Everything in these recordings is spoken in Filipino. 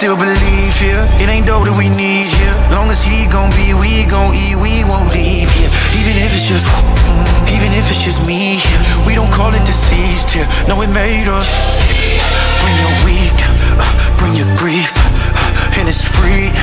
still believe here. It ain't dope that we need here. Long as he gon' be, we gon' eat, we won't leave here. Even if it's just me here. We don't call it deceased here. No, it made us. Bring your weed, bring your grief, and it's free.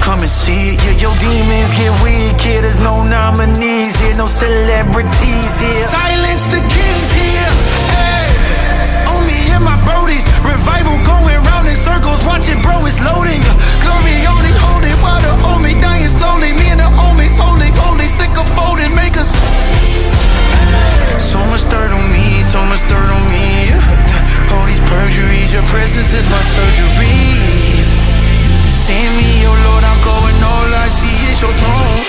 Come and see it. Yeah, your demons get weak here. There's no nominees here, no celebrities here. Silence the kings here. Hey, on me and my brodies. Revival going round in circles. Watch it, bro, it's loading. Glory only holding while the old me dying slowly. Me and the homies holding, sick of folding. Make us. So much dirt on me, so much dirt on me. All these perjuries, your presence is my surgery. Send me, oh Lord, I'm going, all I see is your throne.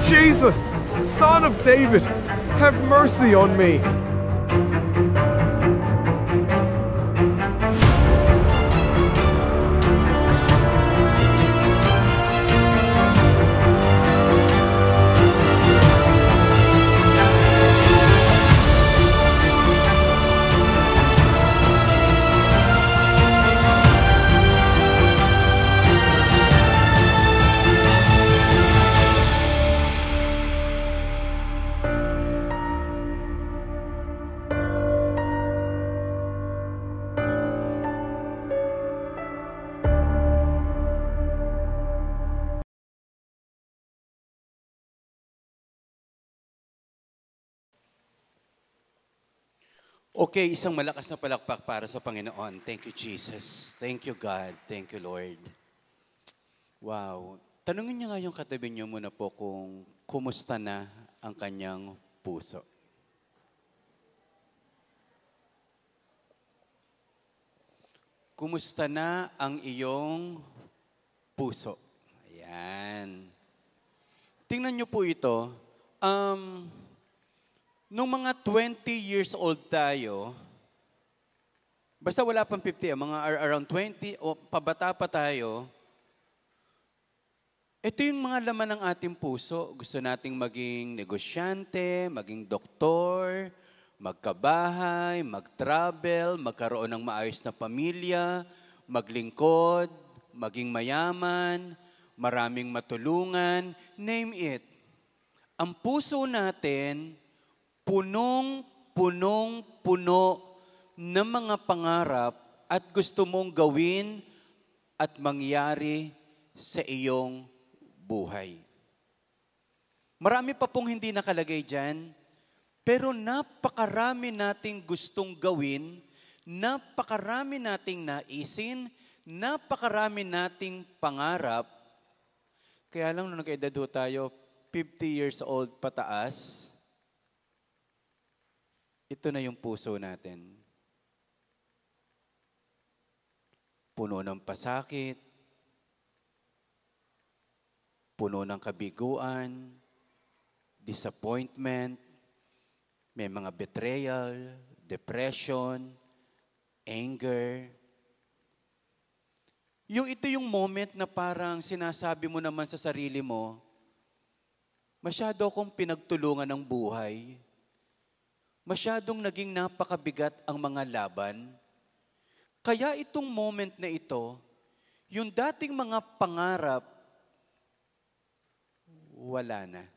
Jesus, Son of David, have mercy on me. Okay, isang malakas na palakpak para sa Panginoon. Thank you, Jesus. Thank you, God. Thank you, Lord. Wow. Tanungin niyo nga yung katabi niyo muna po kung kumusta na ang kanyang puso. Kumusta na ang iyong puso? Ayan. Tingnan niyo po ito. Nung mga 20 years old tayo, basta wala pang 50, mga around 20 o pabata pa tayo, ito yung mga laman ng ating puso. Gusto nating maging negosyante, maging doktor, magkabahay, mag-travel, magkaroon ng maayos na pamilya, maglingkod, maging mayaman, maraming matulungan, name it. Ang puso natin, punong-puno ng mga pangarap at gusto mong gawin at mangyari sa iyong buhay. Marami pa pong hindi nakalagay dyan, pero napakarami nating gustong gawin, napakarami nating naisin, napakarami nating pangarap. Kaya lang nung nag-edad ho tayo, 50 years old pataas, ito na yung puso natin. puno ng pasakit, puno ng kabiguan, disappointment, may mga betrayal, depression, anger. Ito yung moment na parang sinasabi mo naman sa sarili mo, masyado akong pinagtulungan ng buhay. Masyadong naging napakabigat ang mga laban. Kaya itong moment na ito, yung dating mga pangarap, wala na.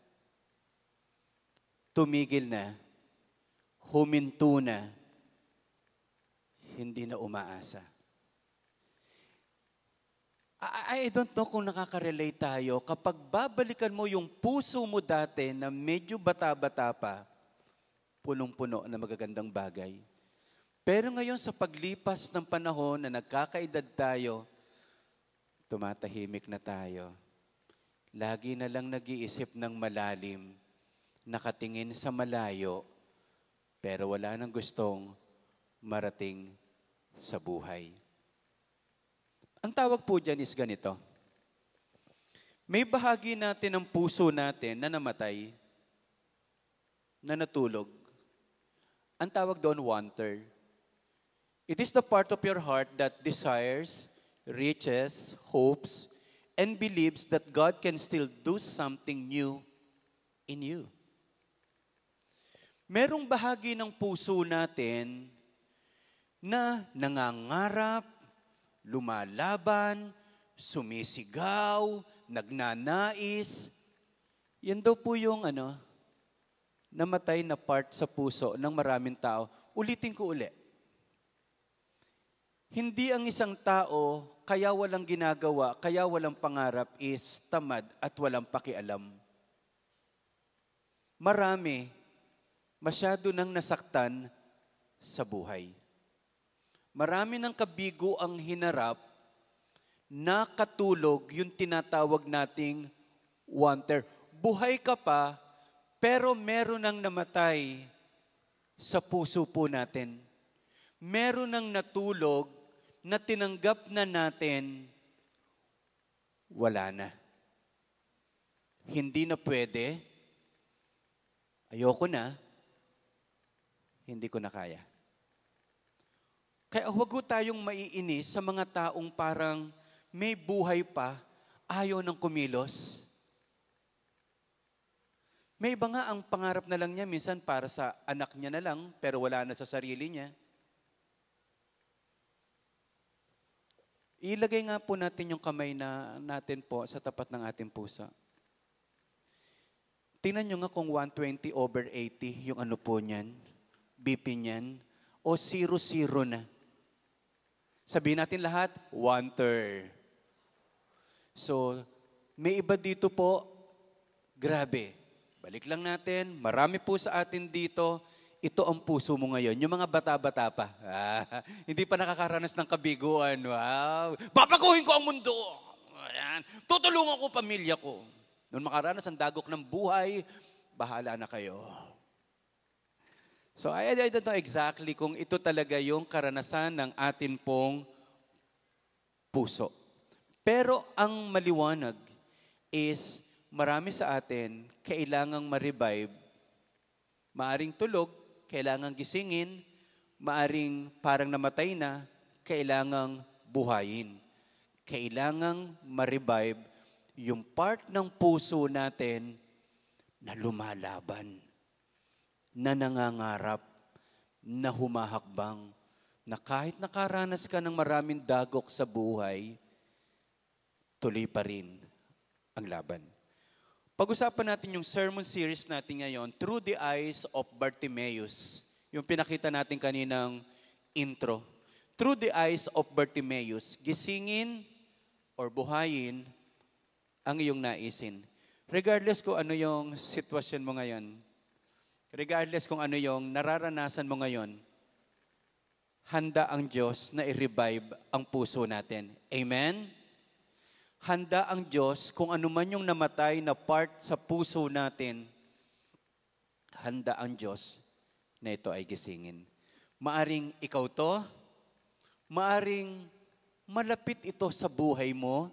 Tumigil na. Huminto na. Hindi na umaasa. I don't know kung nakaka-relate tayo. Kapag babalikan mo yung puso mo dati na medyo bata-bata pa, punong-puno na magagandang bagay. Pero ngayon sa paglipas ng panahon na nagkakaedad tayo, tumatahimik na tayo. Lagi na lang nag-iisip ng malalim, nakatingin sa malayo, pero wala nang gustong marating sa buhay. Ang tawag po dyan is ganito. May bahagi natin ng puso natin na namatay, na natulog. Ang tawag doon, wanter. It is the part of your heart that desires, reaches, hopes, and believes that God can still do something new in you. Merong bahagi ng puso natin na nangangarap, lumalaban, sumisigaw, nagnanais. Yan daw po yung namatay na part sa puso ng maraming tao. Ulitin ko uli. Hindi ang isang tao, kaya walang ginagawa, kaya walang pangarap is tamad at walang pakialam. Marami, masyado nang nasaktan sa buhay. Marami ng kabigo ang hinarap, nakatulog yung tinatawag nating wanter. Buhay ka pa, pero meron nang namatay sa puso po natin. Meron nang natulog na tinanggap na natin, wala na. Hindi na pwede, ayoko na, hindi ko na kaya. Kaya huwag tayong maiinis sa mga taong parang may buhay pa, ayaw ng kumilos. May iba nga ang pangarap na lang niya, minsan para sa anak niya na lang, pero wala na sa sarili niya. Ilagay nga po natin yung kamay natin po sa tapat ng ating puso. Tingnan nyo nga kung 120/80 yung po niyan, BP niyan, o 0-0 na. Sabihin natin lahat, 1/3. So, may iba dito po, grabe. Balik lang natin, marami po sa atin dito, ito ang puso mo ngayon. Yung mga bata-bata pa, hindi pa nakakaranas ng kabiguan. Wow! Babaguhin ko ang mundo! Ayan. Tutulungan ko pamilya ko. Noon makaranas ang dagok ng buhay, bahala na kayo. So I don't know exactly kung ito talaga yung karanasan ng atin pong puso. Pero ang maliwanag is marami sa atin kailangang ma-revive. Maaring tulog, kailangang gisingin. Maaring parang namatay na, kailangang buhayin. Kailangang ma-revive yung part ng puso natin na lumalaban, na nangangarap, na humahakbang, na kahit nakaranas ka ng maraming dagok sa buhay, tuloy pa rin ang laban. Pag-usapan natin yung sermon series natin ngayon, Through the Eyes of Bartimaeus. Yung pinakita natin kaninang intro. Through the Eyes of Bartimaeus, gisingin or buhayin ang iyong naisin. Regardless kung ano yung sitwasyon mo ngayon, regardless kung ano yung nararanasan mo ngayon, handa ang Diyos na i-revive ang puso natin. Amen? Handa ang Diyos kung ano man yung namatay na part sa puso natin, handa ang Diyos na ito ay gisingin. Maaring ikaw to, maaring malapit ito sa buhay mo,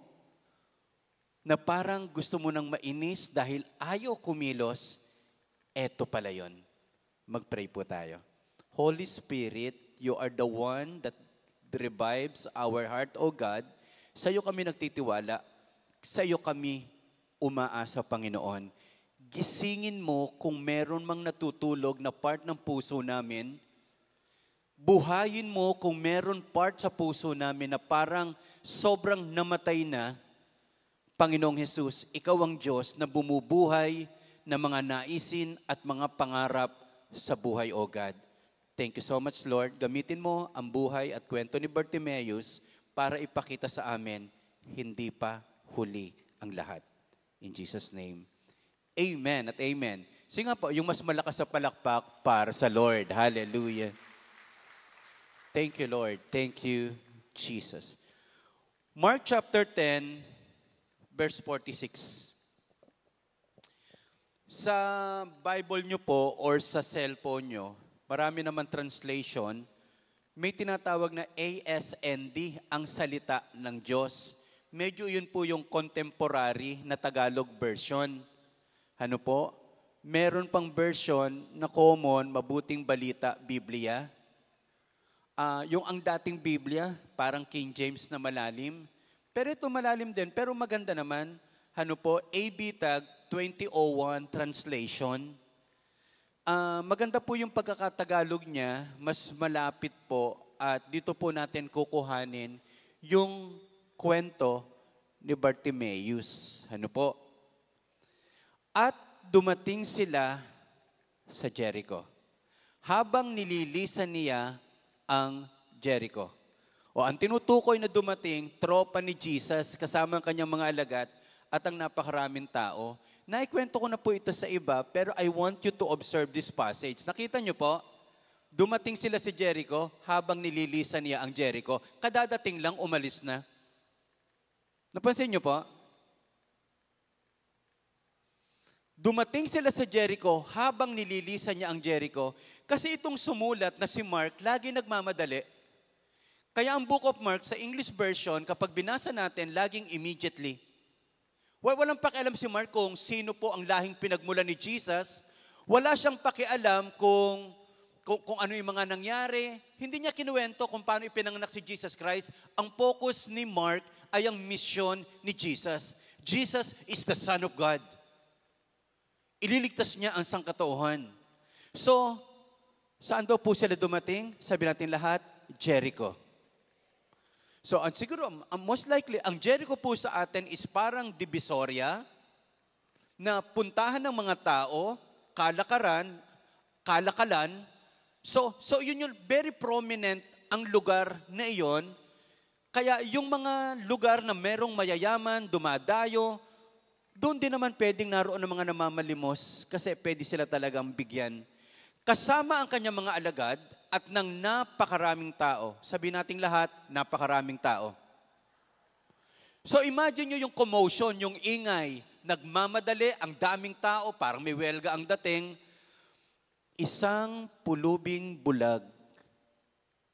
na parang gusto mo nang mainis dahil ayaw kumilos, eto pala yon. Mag-pray po tayo. Holy Spirit, you are the one that revives our heart, O God. Sa iyo kami nagtitiwala. Sa iyo kami umaasa, Panginoon. Gisingin mo kung meron mang natutulog na part ng puso namin. Buhayin mo kung meron part sa puso namin na parang sobrang namatay na. Panginoong Jesus, ikaw ang Diyos na bumubuhay na mga naisin at mga pangarap sa buhay, O God. Thank you so much, Lord. Gamitin mo ang buhay at kwento ni Bartimaeus para ipakita sa amin, hindi pa huli ang lahat. In Jesus' name, amen at amen. Sige nga po, yung mas malakas sa palakpak para sa Lord. Hallelujah. Thank you, Lord. Thank you, Jesus. Mark chapter 10, verse 46. Sa Bible nyo po or sa cellphone nyo, marami naman translation, may tinatawag na ASND, ang salita ng Diyos. Medyo yun po yung contemporary na Tagalog version. Ano po? Meron pang version na common, mabuting balita, Biblia. Yung ang dating Biblia, parang King James na malalim. Pero ito malalim din, pero maganda naman. Ano po? ABTAG 2001 translation. Maganda po yung pagkakatagalog niya, mas malapit po. At dito po natin kukuhanin yung kwento ni Bartimaeus. Ano po? At dumating sila sa Jericho. Habang nililisan niya ang Jericho. O ang tinutukoy na dumating, tropa ni Jesus kasama ang kanyang mga alagad at ang napakaraming tao. Naikwento ko na po ito sa iba, pero I want you to observe this passage. Nakita niyo po? Dumating sila sa Jericho habang nililisan niya ang Jericho. Kadadating lang, umalis na. Napansin niyo po? Dumating sila sa Jericho habang nililisan niya ang Jericho kasi itong sumulat na si Mark lagi nagmamadali. Kaya ang Book of Mark sa English version, kapag binasa natin, laging immediately. Walang pakialam si Mark kung sino po ang lahing pinagmulan ni Jesus. Wala siyang pakialam kung ano yung mga nangyari. Hindi niya kinuwento kung paano ipinanganak si Jesus Christ. Ang focus ni Mark ay ang mission ni Jesus. Jesus is the Son of God. Ililigtas niya ang sangkatauhan. So, saan daw po sila dumating? Sabi natin lahat, Jericho. So, siguro, most likely, ang Jericho po sa atin is parang divisoria na puntahan ng mga tao, kalakalan. So yun yung very prominent ang lugar na iyon. Kaya yung mga lugar na merong mayayaman, dumadayo, doon din naman pwedeng naroon ng mga namamalimos kasi pwede sila talagang bigyan. Kasama ang kanyang mga alagad at ng napakaraming tao. Sabi nating lahat, napakaraming tao. So imagine nyo yung commotion, yung ingay, nagmamadali, ang daming tao, parang may welga ang dating. Isang pulubing bulag,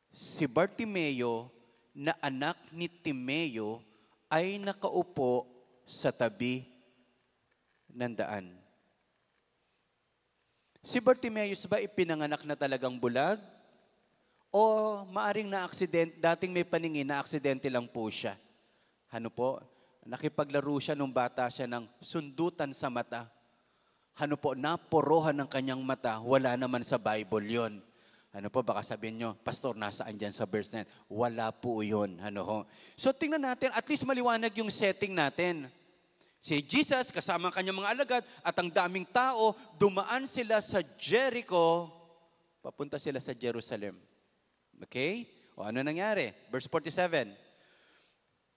si Bartimeo na anak ni Timeo ay nakaupo sa tabi ng daan. Si Bartimaeus ba ipinanganak na talagang bulag? O maaring na-aksidente, dating may paningin, na-aksidente lang po siya? Ano po? Nakipaglaro siya nung bata siya ng sundutan sa mata. Ano po? Naporohan ng kanyang mata. Wala naman sa Bible yon. Ano po? Baka sabihin nyo, Pastor, nasaan dyan sa verse na yan? Wala po yun. Ano ho? So tingnan natin, at least maliwanag yung setting natin. Si Jesus, kasama ang kanyang mga alagad, at ang daming tao, dumaan sila sa Jericho, papunta sila sa Jerusalem. Okay? O ano nangyari? Verse 47.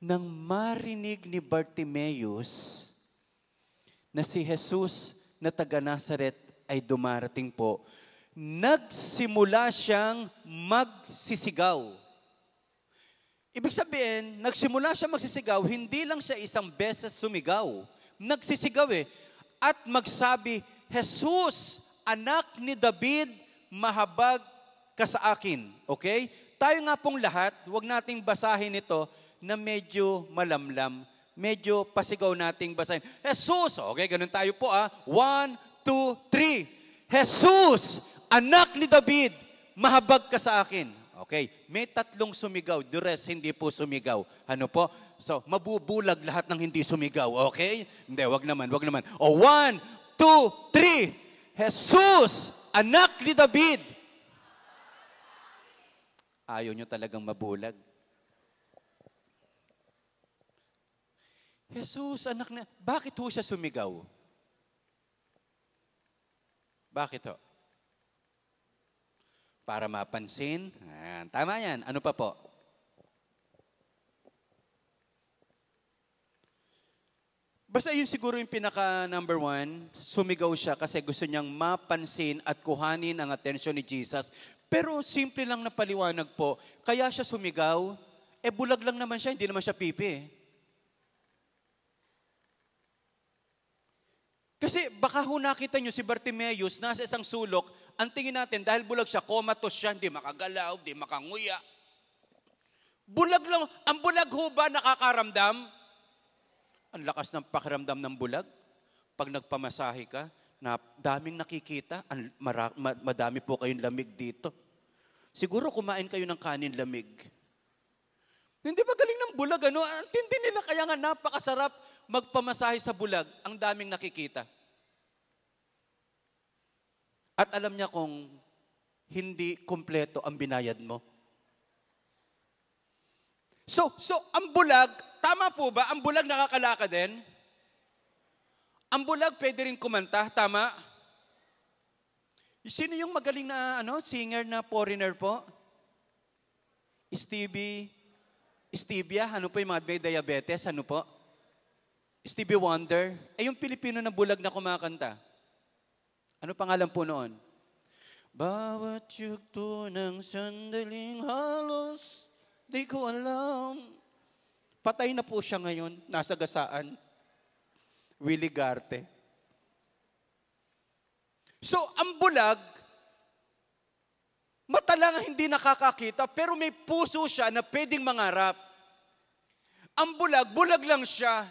Nang marinig ni Bartimaeus na si Jesus na taga Nazaret ay dumarating po, nagsimula siyang magsisigaw. Ibig sabihin, nagsimula siya magsisigaw, hindi lang siya isang beses sumigaw. Nagsisigaw At magsabi, Jesus, anak ni David, mahabag ka sa akin. Okay? Tayo nga pong lahat, huwag nating basahin ito. na medyo malamlam. Medyo pasigaw nating basahin. Jesus! Okay, ganun tayo po 1, 2, 3. Jesus, anak ni David, mahabag ka sa akin. Okay, may 3 sumigaw. The rest, hindi po sumigaw. Ano po? So, mabubulag lahat ng hindi sumigaw. Okay? Hindi, wag naman. O, 1, 2, 3. Jesus, anak ni David. Ayaw nyo talagang mabulag. Jesus, anak na... Bakit ho siya sumigaw? Bakit ho? Para mapansin. Ayan, tama yan. Ano pa po? Basta yun siguro yung pinaka number 1. Sumigaw siya kasi gusto niyang mapansin at kuhanin ang atensyon ni Jesus. Pero simple lang na paliwanag po. Kaya siya sumigaw. Bulag lang naman siya. Hindi naman siya pipi. Kasi baka ho nakita nyo si Bartimeus nasa isang sulok, ang tingin natin dahil bulag siya, comatose siya, hindi makagalaw, hindi makanguya. Bulag lang. Ang bulag ho ba nakakaramdam? Ang lakas ng pakiramdam ng bulag. Pag nagpamasahe ka, na daming nakikita, madami po kayong lamig dito. Siguro kumain kayo ng kanin lamig. Hindi ba galing ng bulag? Ano? Ang tindi nila kaya nga napakasarap magpamasahe sa bulag, ang daming nakikita. At alam niya kung hindi kumpleto ang binayad mo. So ang bulag, tama po ba? Ang bulag nakakalaka din? Ang bulag pwede rin kumanta, tama? Sino yung magaling na singer na foreigner po? Stevia, ano po yung mga may diabetes, ano po? Stevie Wonder. Yung Pilipino na bulag na kumakanta. Ano pangalan po noon? Bawat yugto ng sandaling halos, di ko alam. Patay na po siya ngayon, nasa gasaan. Willie Garte. So, ang bulag, mata lang hindi nakakakita, pero may puso siya na pwedeng mangarap. Ang bulag lang siya,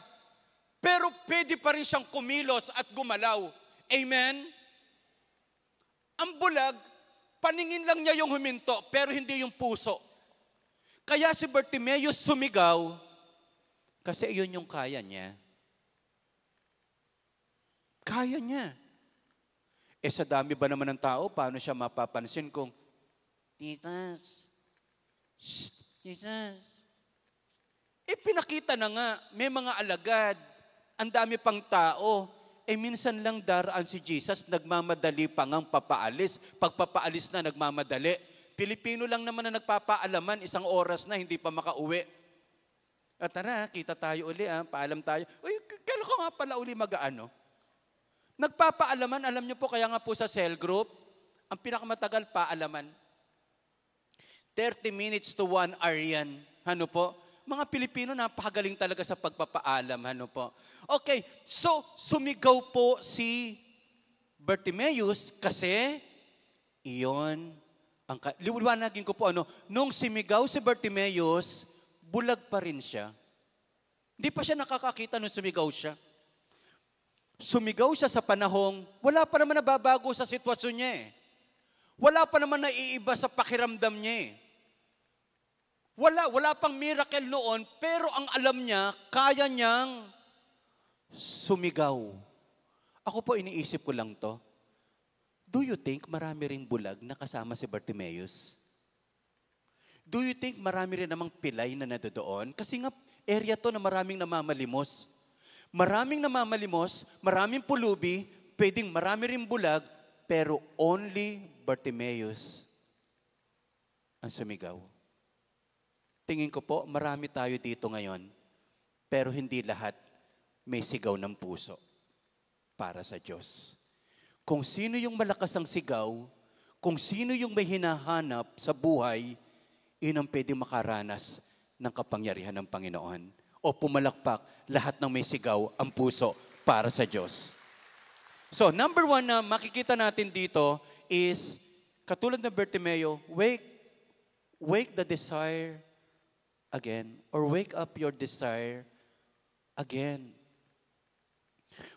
pero pwede pa rin siyang kumilos at gumalaw. Amen? Ang bulag, paningin lang niya yung huminto, pero hindi yung puso. Kaya si Bartimeus sumigaw, kasi yun yung kaya niya. Kaya niya. Sa dami ba naman ng tao, paano siya mapapansin kung, Jesus, Jesus. Pinakita na nga, may mga alagad, ang dami pang tao, minsan lang daraan si Jesus, nagmamadali pa ngang papaalis. Pagpapaalis na, nagmamadali. Pilipino lang naman na nagpapaalaman, 1 oras na, hindi pa makauwi. At tara, kita tayo uli, paalam tayo. Uy, kailan ko nga pala uli mag-ano? Nagpapaalaman, alam niyo po, kaya nga po sa cell group, ang pinakamatagal paalaman. 30 minutes to 1 hour yan. Ano po? Mga Pilipino, napakagaling talaga sa pagpapaalam. Ano po? Okay, so sumigaw po si Bartimeus kasi iyon, liwanagin ko po, nung sumigaw si Bartimeus, bulag pa rin siya. Hindi pa siya nakakakita nung sumigaw siya. Sumigaw siya sa panahong, wala pa naman nababago sa sitwasyon niya eh. Wala pa naman naiiba sa pakiramdam niya eh. Wala pang miracle noon, pero ang alam niya, kaya niyang sumigaw. Ako po, iniisip ko lang to. Do you think marami ring bulag na kasama si Bartimeus? Do you think marami rin namang pilay na nadodoon? Kasi nga, area to na maraming namamalimos. Maraming namamalimos, maraming pulubi, pwedeng marami ring bulag, pero only Bartimeus ang sumigaw. Tingin ko po, marami tayo dito ngayon, pero hindi lahat may sigaw ng puso para sa Diyos. Kung sino yung malakas ang sigaw, kung sino yung may hinahanap sa buhay, yun ang pwedeng makaranas ng kapangyarihan ng Panginoon. O pumalakpak, lahat ng may sigaw ang puso para sa Diyos. So, number 1 na makikita natin dito is, katulad ng Bartimeo, wake the desire again. Or wake up your desire again.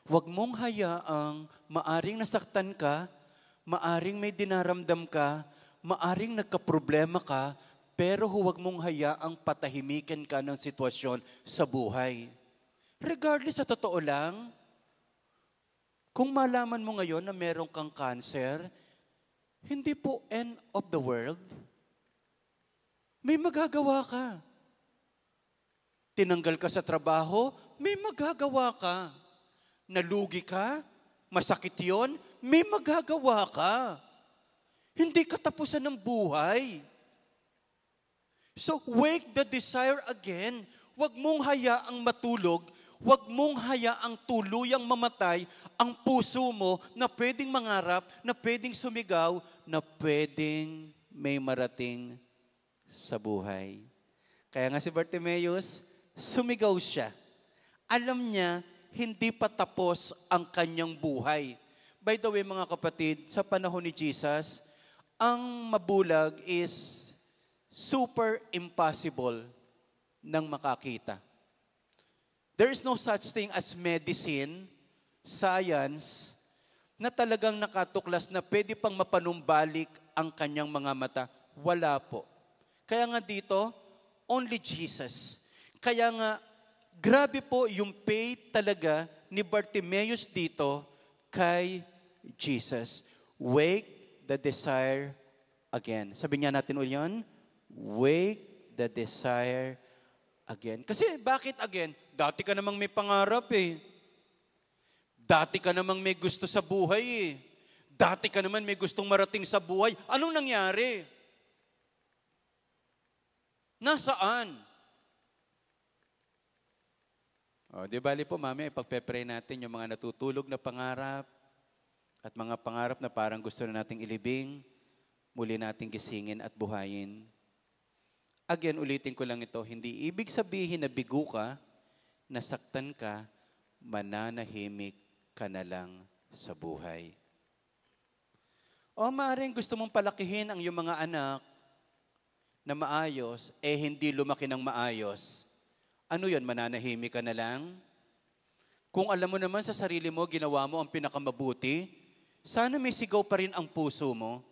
Huwag mong hayaang maaring nasaktan ka, maaring may dinaramdam ka, maaring nagkaproblema ka, pero huwag mong hayaang patahimikin ka ng sitwasyon sa buhay. Regardless, sa totoo lang, kung malaman mo ngayon na meron kang cancer, hindi po end of the world. May magagawa ka. Tinanggal ka sa trabaho, may magagawa ka. Nalugi ka, masakit yon, may magagawa ka. Hindi katapusan ng buhay. So, wake the desire again. Huwag mong hayaang matulog, huwag mong hayaang tuluyang mamatay ang puso mo na pwedeng mangarap, na pwedeng sumigaw, na pwedeng may marating sa buhay. Kaya nga si Bartimaeus, sumigaw siya. Alam niya, hindi pa tapos ang kanyang buhay. By the way, mga kapatid, sa panahon ni Jesus, ang mabulag is super impossible ng makakita. There is no such thing as medicine, science, na talagang nakatuklas na pwede pang mapanumbalik ang kanyang mga mata. Wala po. Kaya nga dito, only Jesus. Kaya nga, grabe po yung faith talaga ni Bartimaeus dito kay Jesus. Wake the desire again. Sabi nga natin ulit yun, wake the desire again. Kasi bakit again? Dati ka namang may pangarap eh. Dati ka namang may gusto sa buhay eh. Dati ka naman may gustong marating sa buhay. Anong nangyari? Nasaan? Di bali po, mami, ipagpe-pray natin yung mga natutulog na pangarap at mga pangarap na parang gusto na nating ilibing, muli nating gisingin at buhayin. Again, ulitin ko lang ito, hindi ibig sabihin na bigo ka, nasaktan ka, mananahimik ka na lang sa buhay. O maaaring gusto mong palakihin ang iyong mga anak na maayos, hindi lumaki ng maayos. Ano yun, mananahimik ka na lang? Kung alam mo naman sa sarili mo, ginawa mo ang pinakamabuti, sana may sigaw pa rin ang puso mo.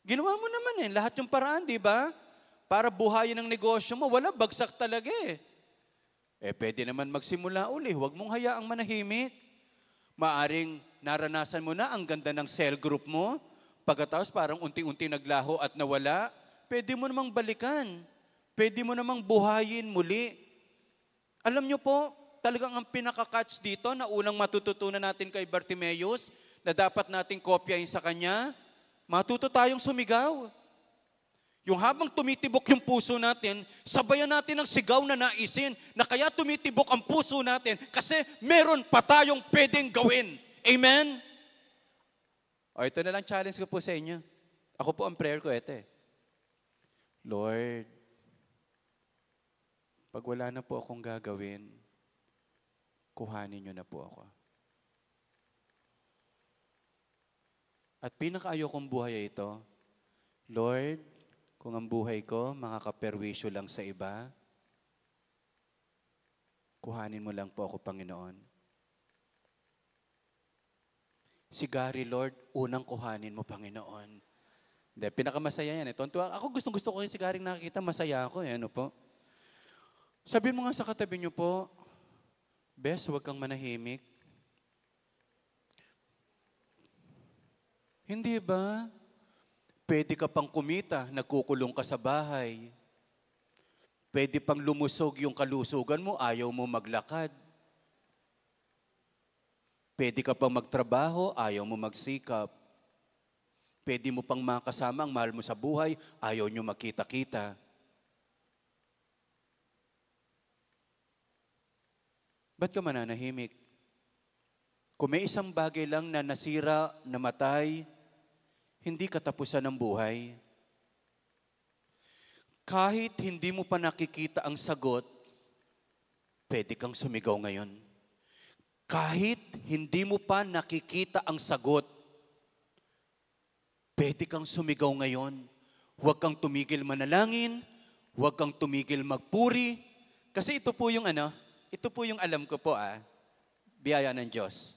Ginawa mo naman lahat yung paraan, di ba? Para buhayin ang negosyo mo, wala, bagsak talaga eh. Pwede naman magsimula uli, huwag mong hayaang manahimik. Maaring naranasan mo na ang ganda ng cell group mo, pagkatapos parang unti-unti naglaho at nawala, pwede mo namang balikan. Pwede mo namang buhayin muli. Alam nyo po, talagang ang pinaka-catch dito na unang matututunan natin kay Bartimaeus na dapat nating kopyahin sa kanya, matuto tayong sumigaw. Yung habang tumitibok yung puso natin, sabayan natin ang sigaw na naisin na kaya tumitibok ang puso natin kasi meron pa tayong pwedeng gawin. Amen? Ito na lang challenge ko po sa inyo. Ako po ang prayer ko, ito eh. Lord, pag wala na po akong gagawin, kuhanin niyo na po ako. At pinaka-ayokong buhay ay ito, Lord, kung ang buhay ko makakaperwisyo lang sa iba, kuhanin mo lang po ako, Panginoon. Si Gary, Lord, unang kuhanin mo, Panginoon. Hindi, pinakamasaya yan. Ako gustong-gusto ko yung si Gary nakikita, masaya ako. Ano po? Sabi mo nga sa katabi niyo po, Bes, huwag kang manahimik. Hindi ba? Pwede ka pang kumita, nagkukulong ka sa bahay. Pwede pang lumusog yung kalusugan mo, ayaw mo maglakad. Pwede ka pang magtrabaho, ayaw mo magsikap. Pwede mo pang makasama ang mahal mo sa buhay, ayaw nyo makita-kita. Ba't ka mananahimik? Kung may isang bagay lang na nasira, namatay, hindi katapusan ng buhay. Kahit hindi mo pa nakikita ang sagot, pwede kang sumigaw ngayon. Kahit hindi mo pa nakikita ang sagot, pwede kang sumigaw ngayon. Huwag kang tumigil manalangin, Huwag kang tumigil magpuri. Kasi ito po yung alam ko po biyaya ng Diyos.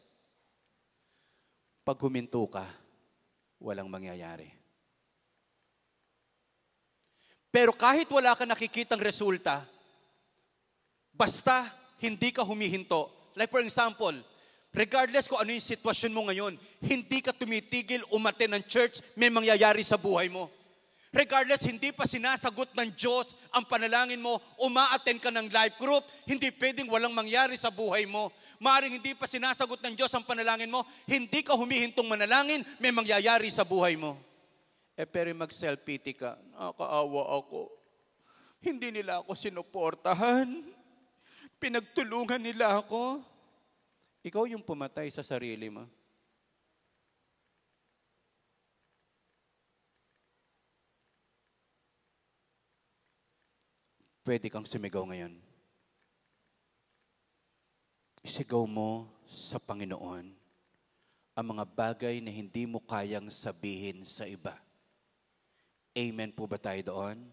Pag huminto ka, walang mangyayari. Pero kahit wala ka nakikitang resulta, basta hindi ka humihinto. Like for example, regardless kung ano yung sitwasyon mo ngayon, hindi ka tumitigil umattend ng church, may mangyayari sa buhay mo. Regardless, hindi pa sinasagot ng Diyos ang panalangin mo, uma-attend ka ng life group, hindi pwedeng walang mangyari sa buhay mo. Maaaring hindi pa sinasagot ng Diyos ang panalangin mo, hindi ka humihintong manalangin, may mangyayari sa buhay mo. Pero mag-self-pity ka, nakakaawa ako. Hindi nila ako sinuportahan. Pinagtulungan nila ako. Ikaw yung pumatay sa sarili mo. Pwede kang sumigaw ngayon. Isigaw mo sa Panginoon ang mga bagay na hindi mo kayang sabihin sa iba. Amen po ba tayo doon?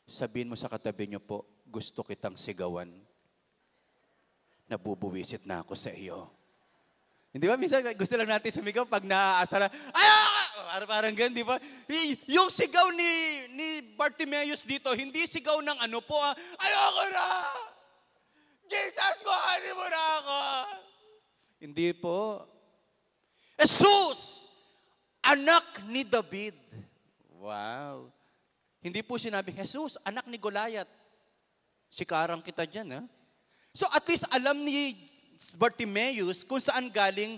Sabihin mo sa katabi niyo po, gusto kitang sigawan. Nabubuwisit na ako sa iyo. Hindi ba? Minsan gusto lang natin sumigaw pag naaasara. Parang ganun, di ba? Yung sigaw ni Bartimaeus dito, hindi sigaw ng ayoko na! Jesus, kuhanin mo na ako! Hindi po. Jesus! Anak ni David. Wow. Hindi po sinabi, Jesus, anak ni Goliath. Sikarang kita dyan, ha? So at least alam ni Bartimaeus kung saan galing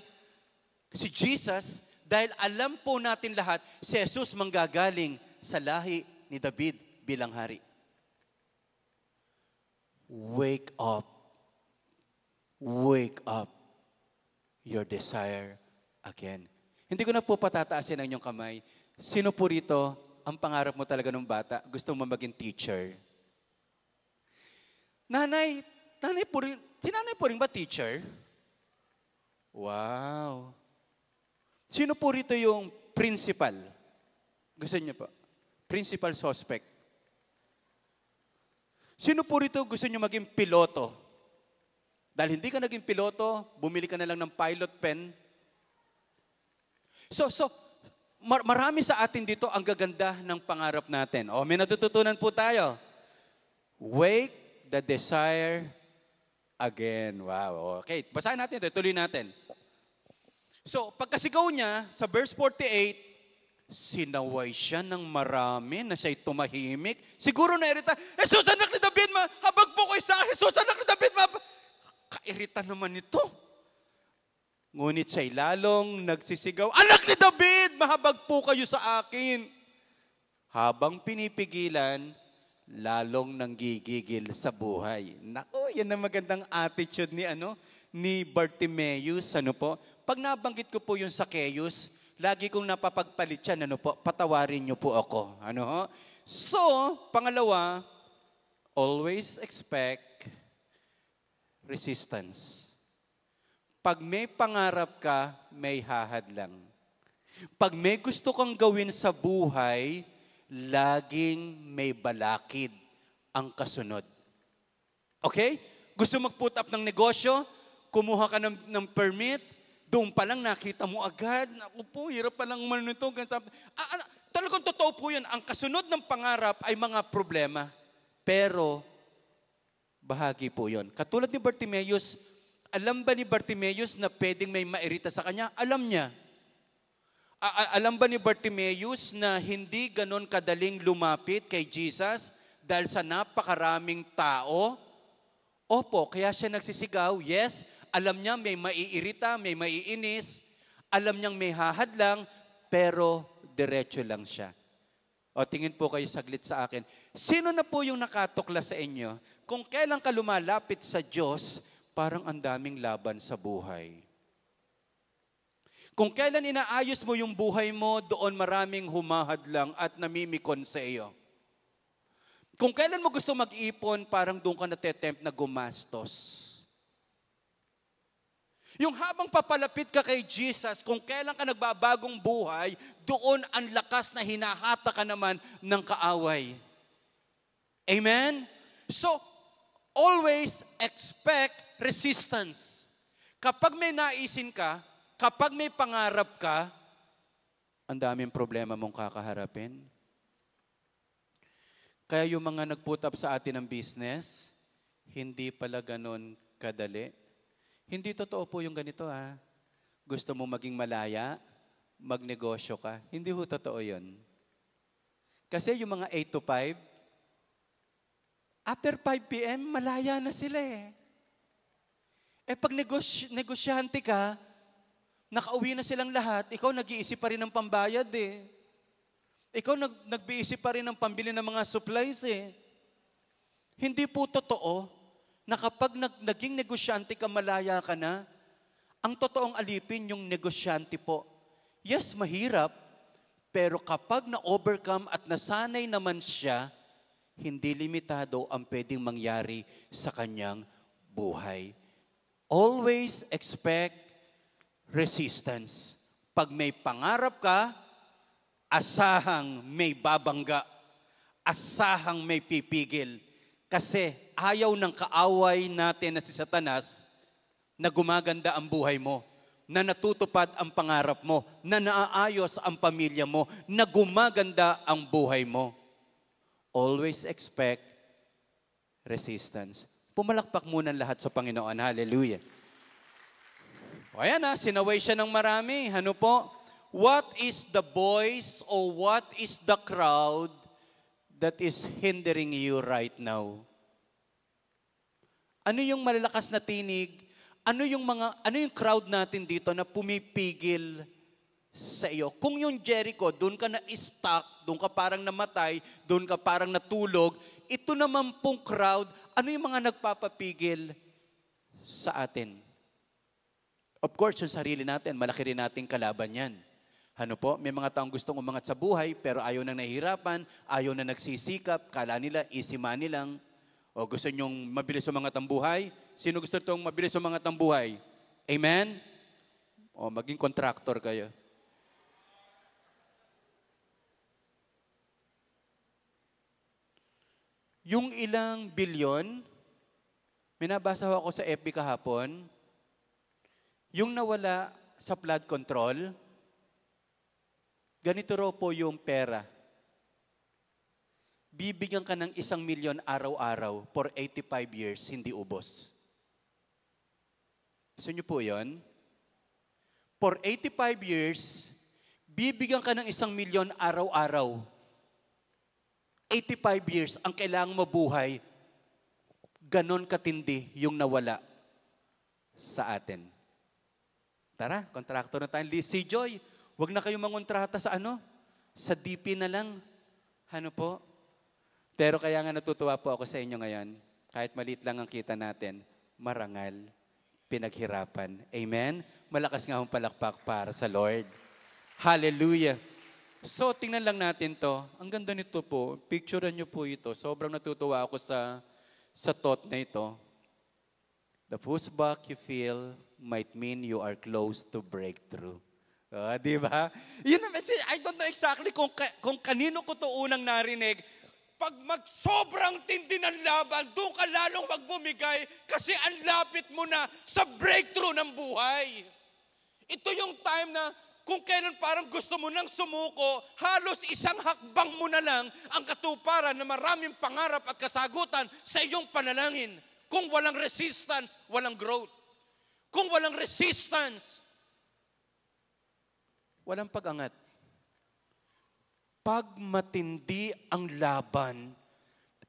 si Jesus, dahil alam po natin lahat, si Jesus manggagaling sa lahi ni David bilang hari. Wake up. Wake up your desire again. Hindi ko na po patataasin ang inyong kamay. Sino po rito, ang pangarap mo talaga ng bata, gusto mo maging teacher? Si nanay po rin ba teacher? Wow. Sino po rito yung principal? Gusto niyo po? Principal suspect. Sino po rito gusto niyo maging piloto? Dahil hindi ka naging piloto, bumili ka na lang ng pilot pen. So, marami sa atin dito ang gaganda ng pangarap natin. May natututunan po tayo. Wake the desire again. Wow. Okay, basahin natin ito. Tuloy natin. So, pagkasigaw niya, sa verse 48, sinaway siya ng marami na siya'y tumahimik. Siguro nairita, Jesus, anak ni David, habag po kayo sa akin. Jesus, anak ni David, kairita naman ito. Ngunit siya'y lalong nagsisigaw, anak ni David, mahabag po kayo sa akin. Habang pinipigilan, lalong nanggigigil sa buhay. Naku, yan ang magandang attitude ni Bartimaeus. Pag nabanggit ko po yung Zacchaeus, lagi kong napapagpalit yan, patawarin niyo po ako. So, pangalawa, always expect resistance. Pag may pangarap ka, may hahadlang. Pag may gusto kang gawin sa buhay, laging may balakid ang kasunod. Okay? Gusto mag-put up ng negosyo, kumuha ka ng permit, doon pa lang nakita mo agad, naku po, hirap pa lang manito. Talagang totoo po yun. Ang kasunod ng pangarap ay mga problema. Pero, bahagi po yun. Katulad ni Bartimaeus, alam ba ni Bartimaeus na pwedeng may mairita sa kanya? Alam niya. Alam ba ni Bartimaeus na hindi ganon kadaling lumapit kay Jesus dahil sa napakaraming tao? Opo, kaya siya nagsisigaw. Yes, alam niya may maiirita, may maiinis. Alam niyang may hahadlang, pero diretso lang siya. Tingin po kayo saglit sa akin. Sino na po yung nakatukla sa inyo? Kung kailan ka lumalapit sa Diyos, parang ang daming laban sa buhay. Kung kailan inaayos mo yung buhay mo, doon maraming humahadlang at namimikon sa iyo. Kung kailan mo gusto mag-ipon, parang doon ka natetempt na gumastos. Yung habang papalapit ka kay Jesus, kung kailan ka nagbabagong buhay, doon ang lakas na hinahata ka naman ng kaaway. Amen? So, always expect resistance. Kapag may naisin ka, kapag may pangarap ka, ang daming problema mong kakaharapin. Kaya yung mga nag-put up sa atin ng business, hindi pala ganon kadali. Hindi totoo po yung ganito Gusto mo maging malaya, magnegosyo ka. Hindi ho totoo yun. Kasi yung mga 8 to 5, after 5 p.m., malaya na sila pag negosyante ka, nakauwi na silang lahat, ikaw nag-iisip pa rin ng pambayad Ikaw nag-iisip pa rin ng pambili ng mga supplies Hindi po totoo na kapag naging negosyante ka, malaya ka na. Ang totoong alipin yung negosyante po. Yes, mahirap, pero kapag na-overcome at nasanay naman siya, hindi limitado ang pwedeng mangyari sa kanyang buhay. Always expect resistance. Pag may pangarap ka, asahang may babangga. Asahang may pipigil. Kasi ayaw ng kaaway natin na si Satanas na gumaganda ang buhay mo, na natutupad ang pangarap mo, na naaayos ang pamilya mo, na gumaganda ang buhay mo. Always expect resistance. Pumalakpak muna lahat sa Panginoon. Hallelujah. O ayan sinaway siya ng marami. Ano po? What is the voice or what is the crowd that is hindering you right now? Ano yung malalakas na tinig? Ano yung crowd natin dito na pumipigil sa iyo? Kung yung Jericho, doon ka na-stuck, doon ka parang namatay, doon ka parang natulog, ito naman pong crowd, ano yung mga nagpapapigil sa atin? Of course, yung sarili natin, malaki rin nating kalaban yan. Ano po? May mga taong gustong umangat sa buhay, pero ayaw na nahihirapan, ayaw na nagsisikap, kala nila, easy money lang. O gusto nyong mabilis umangat ang buhay? Sino gusto itong mabilis umangat ang buhay? Amen? O maging contractor kayo. Yung ilang bilyon, minabasa ako sa FB kahapon, yung nawala sa flood control, ganito raw po yung pera. Bibigyan ka ng 1 milyon araw-araw for 85 years, hindi ubos. Gusto niyo po yun? For 85 years, bibigyan ka ng 1 milyon araw-araw. 85 years ang kailangang mabuhay, ganon katindi yung nawala sa atin. Tara, kontraktor na tayo. Si Joy, wag na kayong mangontrata sa Sa DP na lang. Ano po? Pero kaya nga natutuwa po ako sa inyo ngayon, kahit maliit lang ang kita natin, marangal, pinaghirapan. Amen? Malakas nga akong palakpak para sa Lord. Hallelujah! So, tingnan lang natin to. Ang ganda nito po. Picturean nyo po ito. Sobrang natutuwa ako sa thought na ito. The pushback you feel might mean you are close to breakthrough. Di ba? Yun na, I don't know exactly kung kanino ko to unang narinig. Pag magsobrang tindi ng laban, doon ka lalong magbumigay kasi ang lapit mo na sa breakthrough ng buhay. Ito yung time na kung kailan parang gusto mo nang sumuko, halos isang hakbang mo na lang ang katuparan na maraming pangarap at kasagutan sa iyong panalangin. Kung walang resistance, walang growth. Kung walang resistance, walang pag-angat. Pag matindi ang laban,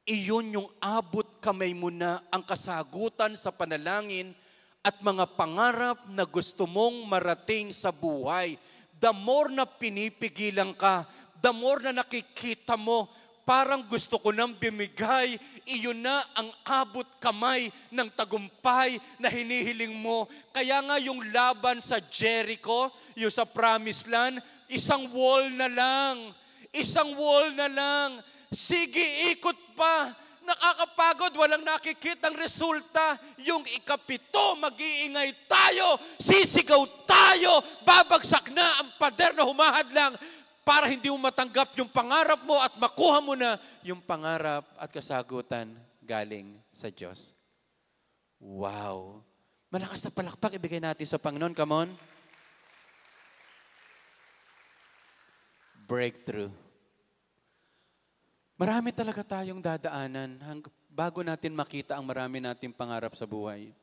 iyon yung abot kamay mo na ang kasagutan sa panalangin at mga pangarap na gusto mong marating sa buhay. The more na pinipigilan ka, the more na nakikita mo, parang gusto ko nang bimigay, iyon na ang abot kamay ng tagumpay na hinihiling mo. Kaya nga yung laban sa Jericho, yung sa Promised Land, isang wall na lang. Isang wall na lang. Sige, ikot pa. Nakakapagod, walang nakikitang resulta. Yung ikapito, mag-iingay tayo, sisigaw tayo, babagsak na ang pader na humahadlang. para hindi mo matanggap yung pangarap mo at makuha mo na yung pangarap at kasagutan galing sa Diyos. Wow! Malakas na palakpak ibigay natin sa Panginoon. Come on. Breakthrough. Marami talaga tayong dadaanan bago natin makita ang marami nating pangarap sa buhay.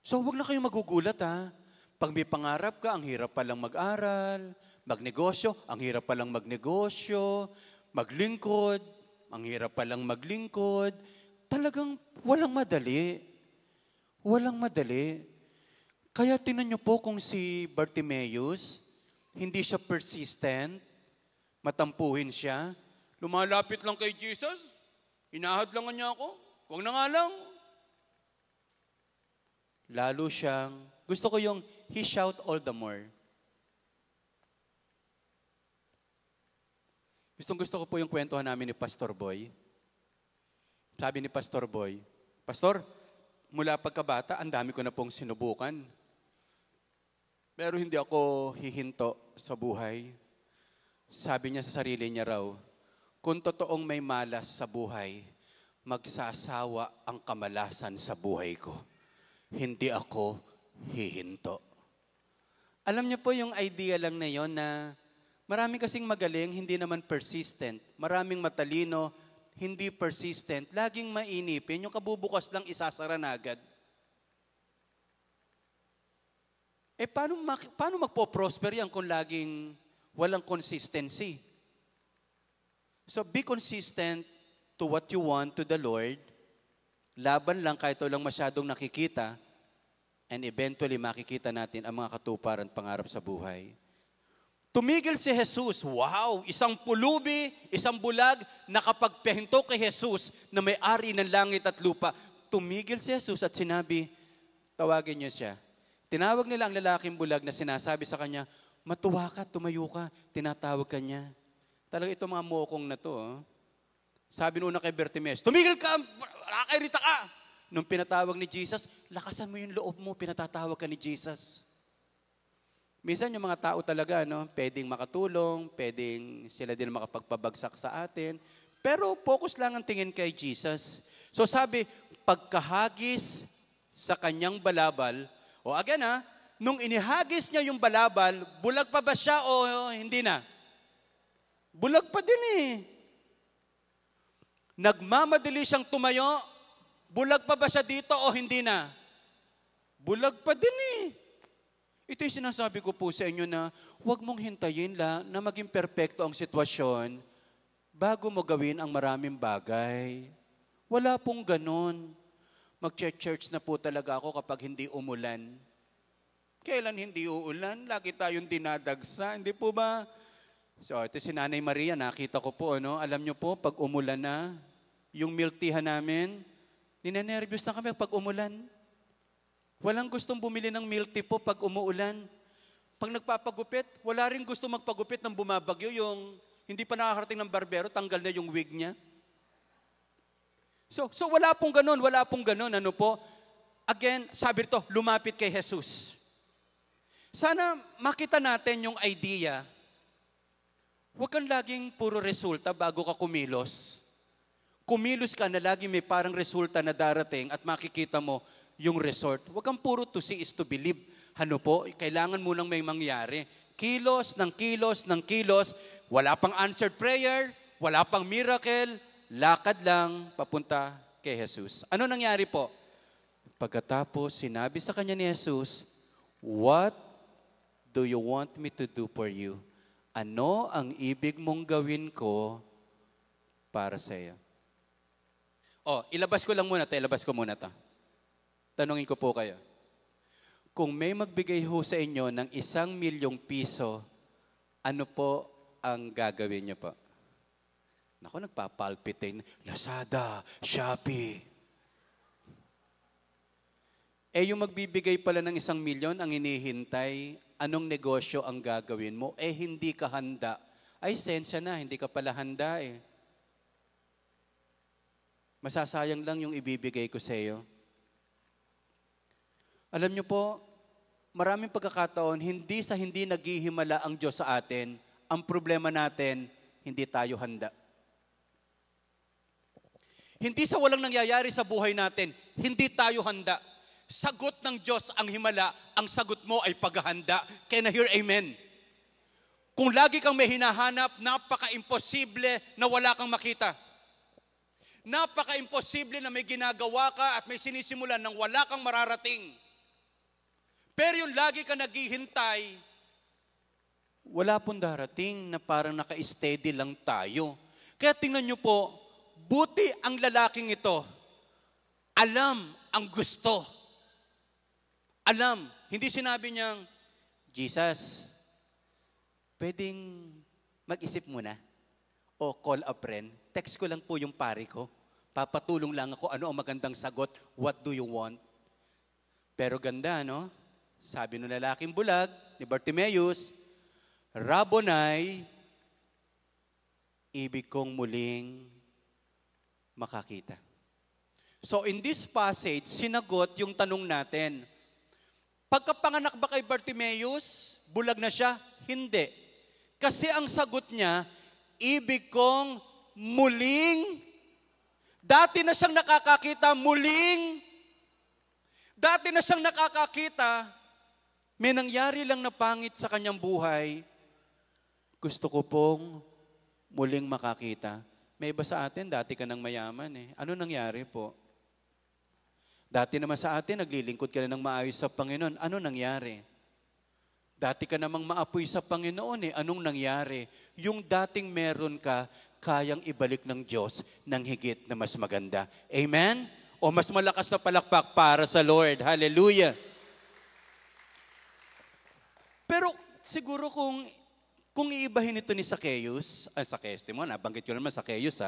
So huwag na kayong magugulat ha. Pag may pangarap ka, ang hirap palang mag-aral, magnegosyo, ang hirap palang magnegosyo, maglingkod, ang hirap palang maglingkod. Talagang walang madali. Walang madali. Kaya tinan niyo po kung si Bartimaeus, hindi siya persistent, matampuhin siya, lumalapit lang kay Jesus, hinahadlangan niya ako, huwag na nga lang. Lalo siyang, gusto ko yung he shout all the more. Gusto ko po yung kwentuhan namin ni Pastor Boy. Sabi ni Pastor Boy, Pastor, mula pagkabata, ang dami ko na pong sinubukan. Pero hindi ako hihinto sa buhay. Sabi niya sa sarili niya raw, kung totoong may malas sa buhay, magsasawa ang kamalasan sa buhay ko. Hindi ako hihinto. Alam niyo po yung idea lang na yon na maraming kasing magaling, hindi naman persistent. Maraming matalino, hindi persistent. Laging mainipin, yung kabubukas lang isasara na agad. Paano magpo-prosper yan kung laging walang consistency? So be consistent to what you want to the Lord. Laban lang kahit walang masyadong nakikita. And eventually makikita natin ang mga katuparan at pangarap sa buhay. Tumigil si Jesus. Wow! Isang pulubi, isang bulag, nakapagpehinto kay Jesus na may-ari ng langit at lupa. Tumigil si Jesus at sinabi, tawagin niyo siya. Tinawag nila ang lalaking bulag na sinasabi sa kanya, matuwa ka, tumayo ka, tinatawag ka niya. Talaga itong mga mokong na to. Oh. Sabi noon kay Bartimaeus, tumigil ka, nakakairita ka. Nung pinatawag ni Jesus, lakasan mo yung loob mo, pinatatawag ka ni Jesus. Minsan yung mga tao talaga, no, pwedeng makatulong, pwedeng sila din makapagpabagsak sa atin, pero focus lang ang tingin kay Jesus. So sabi, pagkahagis sa kanyang balabal, o again ha, nung inihagis niya yung balabal, bulag pa ba siya o hindi na? Bulag pa din eh. Nagmamadali siyang tumayo, bulag pa ba siya dito o hindi na? Bulag pa din eh. Ito yung sinasabi ko po sa inyo na huwag mong hintayin lang na maging perpekto ang sitwasyon bago mo gawin ang maraming bagay. Wala pong ganun. Mag-church na po talaga ako kapag hindi umulan. Kailan hindi uulan? Lagi tayong dinadagsa. Hindi po ba? So, ito si Nanay Maria, nakita ko po, ano? Alam nyo po, pag umulan na, yung milk tea namin, ninenervyos na kami pag umulan. Walang gustong bumili ng milk tea po pag umuulan. Pag nagpapagupit, wala rin gusto magpagupit ng bumabagyo, yung hindi pa nakakarating ng barbero, tanggal na yung wig niya. So wala pong ganun, ano po? Again, sabi rito, lumapit kay Jesus. Sana makita natin yung idea. Huwag kang laging puro resulta bago ka kumilos. Kumilos ka na lagi may parang resulta na darating at makikita mo yung result. Huwag kang puro to see is to believe. Ano po? Kailangan mo nang may mangyari. Kilos ng kilos ng kilos. Wala pang answered prayer, wala pang miracle, lakad lang papunta kay Jesus. Ano nangyari po? Pagkatapos sinabi sa kanya ni Jesus, what do you want me to do for you? Ano ang ibig mong gawin ko para sa iyo? Ilabas ko lang muna ito. Ilabas ko muna ito. Tanungin ko po kayo. Kung may magbigay ho sa inyo ng 1,000,000 piso, ano po ang gagawin niyo po? Naku, nagpapalpitin. Lazada, Shopee. Yung magbibigay pala ng 1,000,000 ang hinihintay, anong negosyo ang gagawin mo? Hindi ka handa. Ay, sensya na, hindi ka pala handa eh. Masasayang lang yung ibibigay ko sa iyo. Alam niyo po, maraming pagkakataon, hindi sa hindi naghihimala ang Diyos sa atin. Ang problema natin, hindi tayo handa. Hindi sa walang nangyayari sa buhay natin, hindi tayo handa. Sagot ng Diyos ang himala, ang sagot mo ay paghahanda. Can I hear amen? Kung lagi kang may hinahanap, napaka-imposible na wala kang makita. Napaka-imposible na may ginagawa ka at may sinisimulan nang wala kang mararating. Pero yung lagi ka naghihintay, wala pong darating na parang naka-steady lang tayo. Kaya tingnan nyo po, buti ang lalaking ito, alam ang gusto. Alam, hindi sinabi niyang, Jesus, pwedeng mag-isip muna o call a friend. Text ko lang po yung pari ko. Papatulong lang ako ano ang magandang sagot. What do you want? Pero ganda, no? Sabi ng lalaking bulag ni Bartimeus, Rabboni, ibig kong muling makakita. So in this passage, sinagot yung tanong natin. Pagkapanganak ba kay Bartimeus, bulag na siya? Hindi. Kasi ang sagot niya, ibig kong muling, dati na siyang nakakakita, muling, dati na siyang nakakakita, may nangyari lang na pangit sa kanyang buhay, gusto ko pong muling makakita. May iba sa atin, dati ka nang mayaman eh. Ano nangyari po? Dati naman sa atin, naglilingkod ka na ng maayos sa Panginoon. Ano nangyari? Dati ka namang maapoy sa Panginoon eh. Anong nangyari? Yung dating meron ka, kayang ibalik ng Diyos ng higit na mas maganda. Amen? O mas malakas na palakpak para sa Lord. Hallelujah! Pero siguro kung iibahin ito ni Zacchaeus, Zacchaeus, nabanggit ko naman Zacchaeus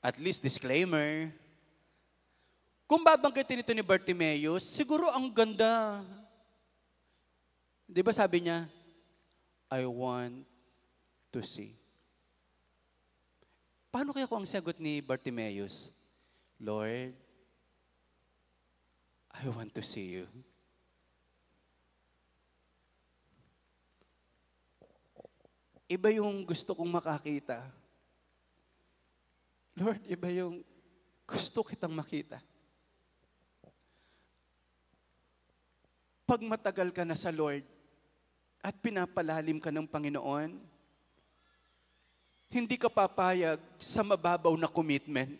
at least disclaimer, kung babanggitin ito ni Bartimeus, siguro ang ganda. Di ba sabi niya, I want to see. Paano kaya kung ang sagot ni Bartimeus, Lord, I want to see you. Iba yung gusto kong makakita. Lord, iba yung gusto kitang makita. Pag matagal ka na sa Lord at pinapalalim ka ng Panginoon, hindi ka papayag sa mababaw na commitment.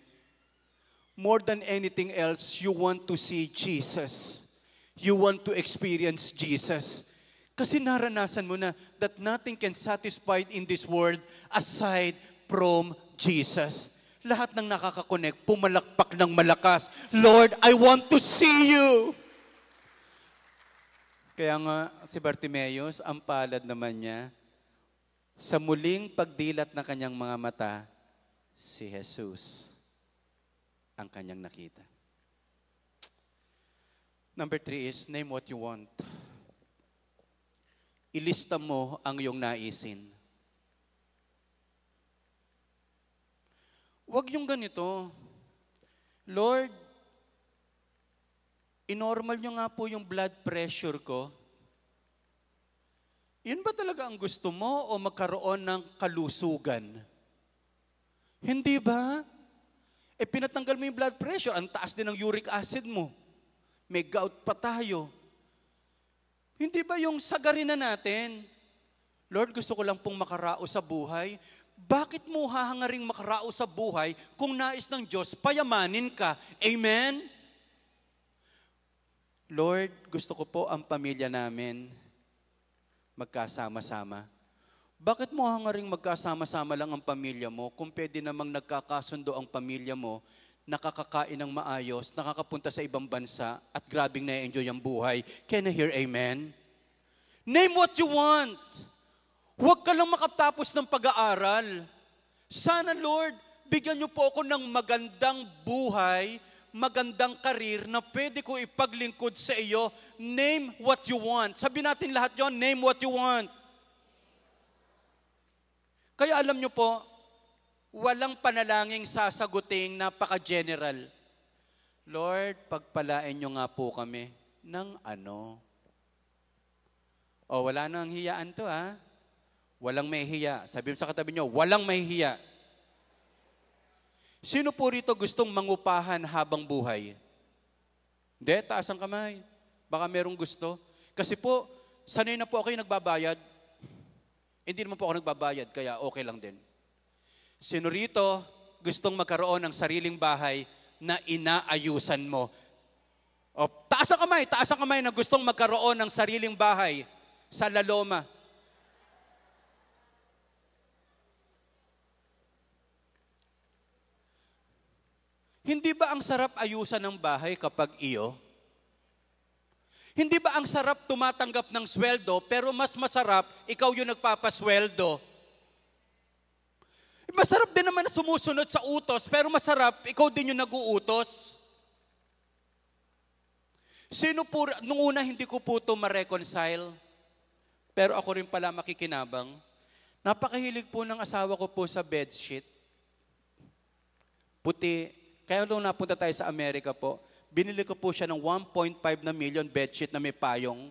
More than anything else, you want to see Jesus. You want to experience Jesus. Kasi naranasan mo na that nothing can satisfy in this world aside from Jesus. Lahat ng nakakakonect, pumalakpak ng malakas. Lord, I want to see you. Kaya nga si Bartimeus, ang palad naman niya, sa muling pagdilat ng kanyang mga mata, si Jesus ang kanyang nakita. Number 3 is, name what you want. Ilista mo ang iyong naisin. Huwag yung ganito. Lord, inormal nyo nga po yung blood pressure ko. Yun ba talaga ang gusto mo o magkaroon ng kalusugan? Hindi ba? Pinatanggal mo yung blood pressure, ang taas din ng uric acid mo. May gout pa tayo. Hindi ba yung sagarin na natin? Lord, gusto ko lang pong makarao sa buhay. Bakit mo hahangaring makarao sa buhay kung nais ng Diyos, payamanin ka? Amen? Lord, gusto ko po ang pamilya namin magkasama-sama. Bakit mo hangaring magkasama-sama lang ang pamilya mo kung pwede namang nagkakasundo ang pamilya mo, nakakakain ng maayos, nakakapunta sa ibang bansa, at grabing na-enjoy ang buhay? Can I hear amen? Name what you want. Huwag ka lang makatapos ng pag-aaral. Sana, Lord, bigyan niyo po ako ng magandang buhay, magandang karir na pwede ko ipaglingkod sa iyo. Name what you want. Sabi natin lahat yon, name what you want. Kaya alam niyo po, walang panalangin sasaguting napaka-general. Lord, pagpalain niyo nga po kami ng ano. O, wala nang hiyaan to, ha? Walang mahihiya. Sabi mo sa katabi nyo, walang mahihiya. Sino po rito gustong mangupahan habang buhay? Hindi, taas ang kamay. Baka merong gusto. Kasi po, sanay na po ako yung nagbabayad. Hindi naman po ako nagbabayad, kaya okay lang din. Sino rito gustong magkaroon ng sariling bahay na inaayusan mo? O, taas ang kamay na gustong magkaroon ng sariling bahay sa La Loma. Hindi ba ang sarap ayusan ng bahay kapag iyo? Hindi ba ang sarap tumatanggap ng sweldo, pero mas masarap ikaw yung nagpapasweldo? Masarap din naman na sumusunod sa utos, pero masarap ikaw din yung nag-uutos. Sino po, nung una hindi ko po ito ma-reconcile, pero ako rin pala makikinabang. Napakahilig po ng asawa ko po sa bedsheet. Puti. Kaya nung napunta tayo sa Amerika po, binili ko po siya ng 1.5 na million bedsheet na may payong.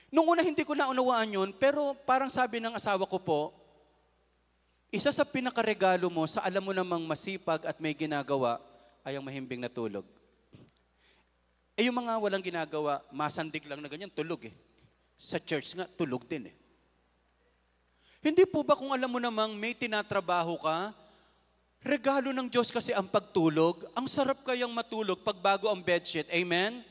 Nung una hindi ko naunawaan yun, pero parang sabi ng asawa ko po, isa sa pinakaregalo mo sa alam mo namang masipag at may ginagawa ay ang mahimbing na tulog. Eh yung mga walang ginagawa, masandig lang na ganyan, tulog eh. Sa church nga, tulog din eh. Hindi po ba kung alam mo namang may tinatrabaho ka, regalo ng Diyos kasi ang pagtulog, ang sarap kayang matulog pag bago ang bedsheet. Amen?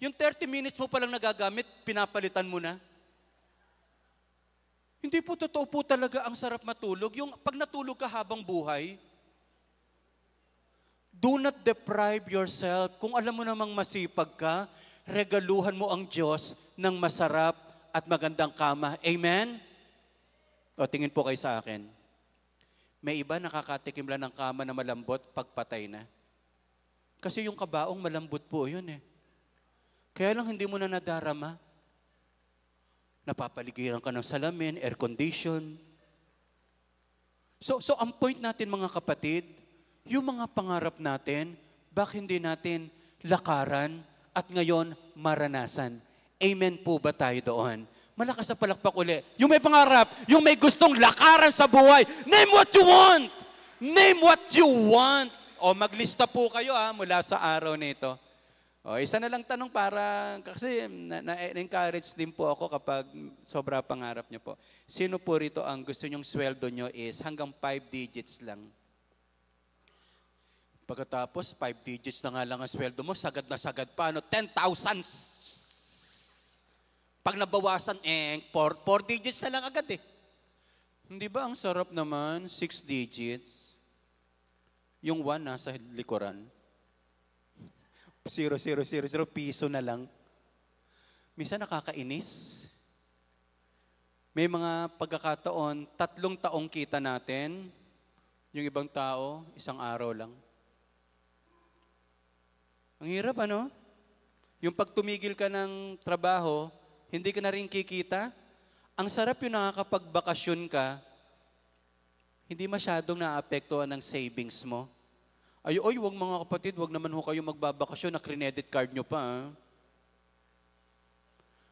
Yung 30 minutes mo palang nagagamit, pinapalitan mo na. Hindi po totoo po talaga ang sarap matulog. Yung pag natulog ka habang buhay, do not deprive yourself. Kung alam mo namang masipag ka, regaluhan mo ang Diyos ng masarap at magandang kama. Amen? O, tingin po kayo sa akin. May iba nakakatikim lang ng kama na malambot pagpatay na. Kasi yung kabaong malambot po yun eh. Kaya lang hindi mo na nadarama. Napapaligiran ka ng salamin, air condition. So ang point natin mga kapatid, yung mga pangarap natin, bakit hindi natin lakaran at ngayon maranasan? Amen po ba tayo doon? Malakas na palakpak uli. Yung may pangarap, yung may gustong lakaran sa buhay, name what you want! Name what you want! O maglista po kayo mula sa araw nito. O, isa na lang tanong para, kasi na-encourage din po ako kapag sobra pangarap niyo po. Sino po rito ang gusto nyong sweldo nyo is hanggang 5 digits lang? Pagkatapos, 5 digits na nga lang ang sweldo mo, sagad na sagad pa, 10,000. Pag nabawasan, 4 digits na lang agad eh. Hindi ba ang sarap naman, 6 digits? Yung 1 nasa likuran. 0, 0, 0, 0, piso na lang. Minsan nakakainis. May mga pagkakataon, 3 taong kita natin, yung ibang tao, 1 araw lang. Ang hirap ano? Yung pag tumigil ka ng trabaho, hindi ka na rin kikita. Ang sarap yung nakakapagbakasyon ka, hindi masyadong naapektuhan ng savings mo. Ay, wag mga kapatid, wag naman ho kayo magbabakasyon na credit card nyo pa.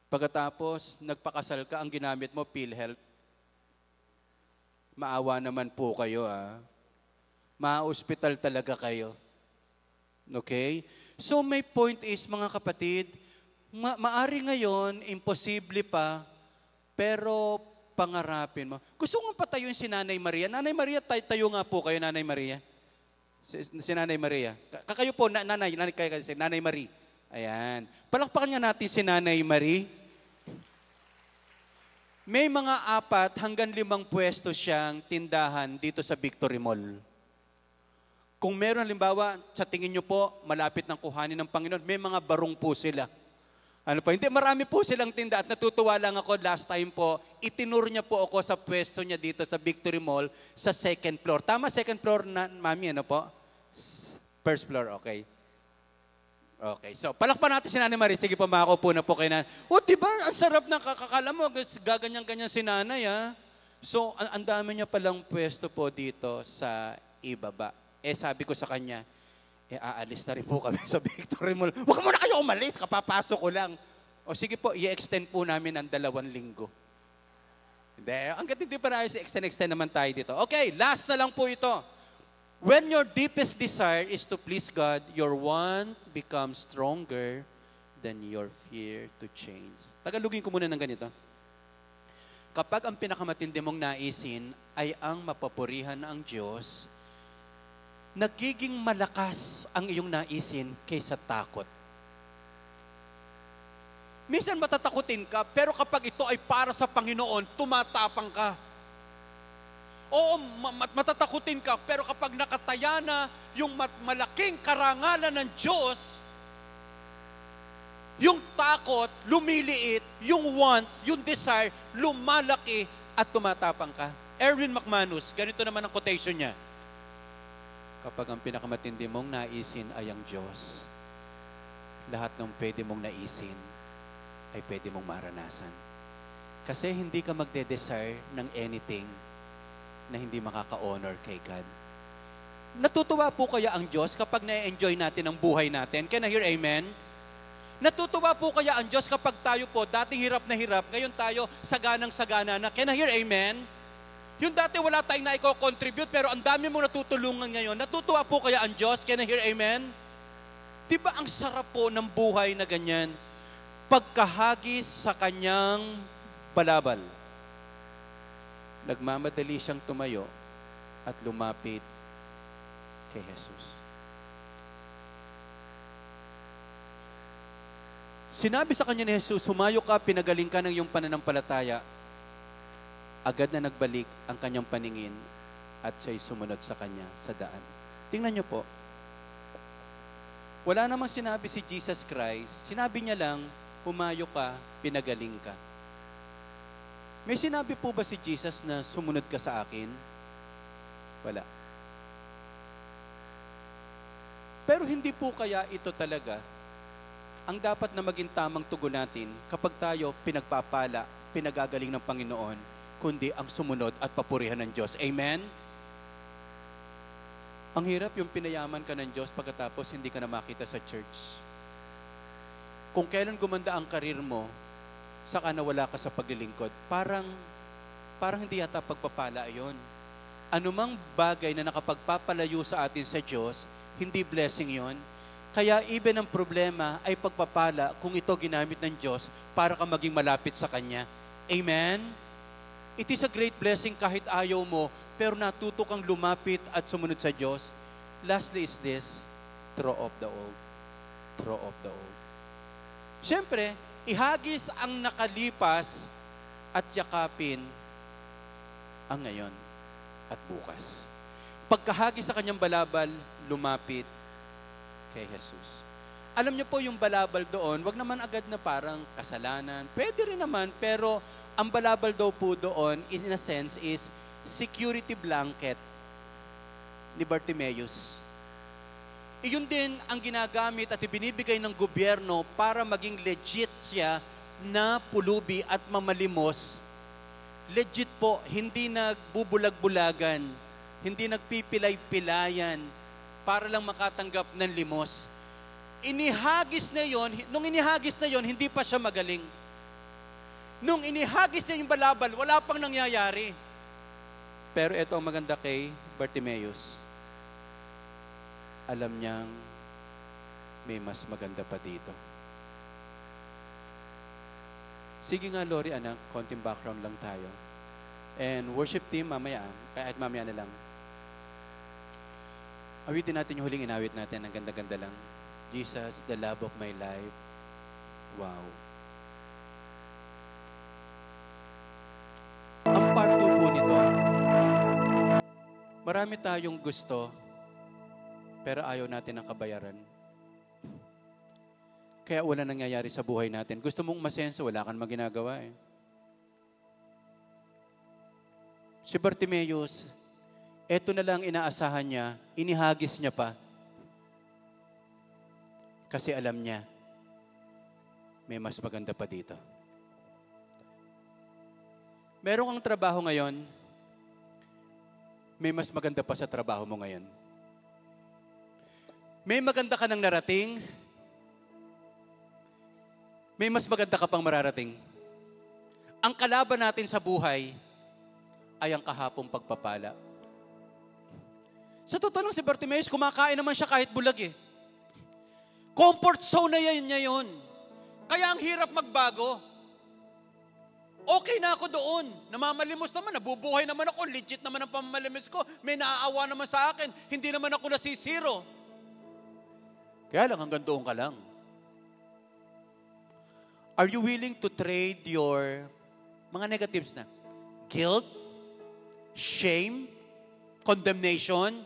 Pagkatapos, nagpakasal ka, ang ginamit mo, PhilHealth. Maawa naman po kayo Ma-hospital talaga kayo. Okay? So may point is, mga kapatid, maari ngayon, imposible pa, pero pangarapin mo. Gusto kong patayuin si Nanay Maria. Nanay Maria, tayo nga po kayo, Nanay Maria. Si Nanay Maria. Kakayo po, Nanay Marie. Ayan. Palakpakan nga natin si Nanay Marie. May mga 4 hanggang 5 pwesto siyang tindahan dito sa Victory Mall. Kung meron halimbawa, sa tingin nyo po, malapit ng kuhanin ng Panginoon, may mga barong po sila. Ano pa? Hindi, marami po silang tinda at natutuwa lang ako last time po, itinur niya po ako sa pwesto niya dito sa Victory Mall sa 2nd floor. Tama, 2nd floor na, Mami, ano po? 1st floor, okay. Okay, so palakpan natin si Nanay Marie. Sige po, makakaupo na po kayo na. Diba, ang sarap na kakakala mo, gaganyan-ganyan si Nanay, So, ang dami niya palang pwesto po dito sa ibaba. Sabi ko sa kanya, aalis na rin po kami sa Victory Mall. Huwag mo na kayo umalis, kapapasok ko lang. O sige po, i-extend po namin ang 2 linggo. Hindi, hanggat hindi pa na extend naman tayo dito. Okay, last na lang po ito. When your deepest desire is to please God, your want becomes stronger than your fear to change. Tagalogin ko muna ng ganito. Kapag ang pinakamatindi mong naisin ay ang mapapurihan ng Diyos, nagiging malakas ang iyong naisin kaysa takot. Minsan matatakutin ka, pero kapag ito ay para sa Panginoon, tumatapang ka. Oo, matatakutin ka, pero kapag nakataya na yung malaking karangalan ng Diyos, yung takot, lumiliit, yung want, yung desire, lumalaki at tumatapang ka. Erwin McManus, ganito naman ang quotation niya. Kapag ang pinakamatindi mong naisin ay ang Diyos, lahat ng pwede mong naisin ay pwede mong maranasan. Kasi hindi ka magde-desire ng anything na hindi makaka-honor kay God. Natutuwa po kaya ang Diyos kapag na-enjoy natin ang buhay natin? Can I hear amen? Natutuwa po kaya ang Diyos kapag tayo po, dating hirap na hirap, ngayon tayo saganang-sagana na? Can I hear amen? Yung dati wala tayong na i-contribute, pero ang dami mong natutulungan ngayon. Natutuwa po kaya ang Diyos? Can I hear amen? Diba ang sarap po ng buhay na ganyan? Pagkahagis sa kanyang balabal, nagmamadali siyang tumayo at lumapit kay Jesus. Sinabi sa kanya ni Jesus, humayo ka, pinagaling ka ng iyong pananampalataya. Agad na nagbalik ang kanyang paningin at siya'y sumunod sa kanya sa daan. Tingnan niyo po, wala namang sinabi si Jesus Christ, sinabi niya lang, humayo ka, pinagaling ka. May sinabi po ba si Jesus na sumunod ka sa akin? Wala. Pero hindi po kaya ito talaga ang dapat na maging tamang tugon natin kapag tayo pinagpapala, pinagagaling ng Panginoon, kundi ang sumunod at papurihan ng Diyos. Amen? Ang hirap yung pinayaman ka ng Diyos pagkatapos hindi ka na makita sa church. Kung kailan gumanda ang karir mo, saka nawala ka sa paglilingkod, parang hindi yata pagpapala ayon. Anumang bagay na nakapagpapalayo sa atin sa Diyos, hindi blessing yon. Kaya even ang problema ay pagpapala kung ito ginamit ng Diyos para ka maging malapit sa Kanya. Amen? It is a great blessing kahit ayaw mo, pero natuto kang lumapit at sumunod sa Diyos. Lastly is this, throw off the old. Throw off the old. Siyempre, ihagis ang nakalipas at yakapin ang ngayon at bukas. Pagkahagis sa kanyang balabal, lumapit kay Jesus. Alam niyo po yung balabal doon, wag naman agad na parang kasalanan. Pwede rin naman, pero ang balabal daw po doon, in a sense, is security blanket ni Bartimaeus. Iyon din ang ginagamit at ibinibigay ng gobyerno para maging legit siya na pulubi at mamalimos. Legit po, hindi nagbubulag-bulagan, hindi nagpipilay-pilayan para lang makatanggap ng limos. Inihagis na yon, nung inihagis na yon, hindi pa siya magaling. Nung inihagis na yung balabal, wala pang nangyayari. Pero ito ang maganda kay Bartimaeus. Alam niyang may mas maganda pa dito. Sige nga, Lori, anak, konting background lang tayo. And worship team, mamaya, kahit mamaya na lang. Awitin natin yung huling inawit natin, ang ganda-ganda lang. Jesus, the love of my life. Wow. Ang part 2 po nito, marami tayong gusto, pero ayaw natin ang kabayaran. Kaya wala nangyayari sa buhay natin. Gusto mong masenso, wala kang maginagawa eh. Si Bartimaeus, eto na lang inaasahan niya, inihagis niya pa. Kasi alam niya, may mas maganda pa dito. Meron kang trabaho ngayon, may mas maganda pa sa trabaho mo ngayon. May maganda ka ng narating, may mas maganda ka pang mararating. Ang kalaban natin sa buhay ay ang kahapong pagpapala. Sa totoo lang, si Bartimeus, kumakain naman siya kahit bulag eh. Comfort zone na yan niya yun. Kaya ang hirap magbago. Okay na ako doon. Namamalimos naman, nabubuhay naman ako, legit naman ang pamamalimos ko. May naaawa naman sa akin, hindi naman ako nasisiro. Kaya lang, hanggang doon ka lang. Are you willing to trade your mga negatives na? Guilt, shame, condemnation,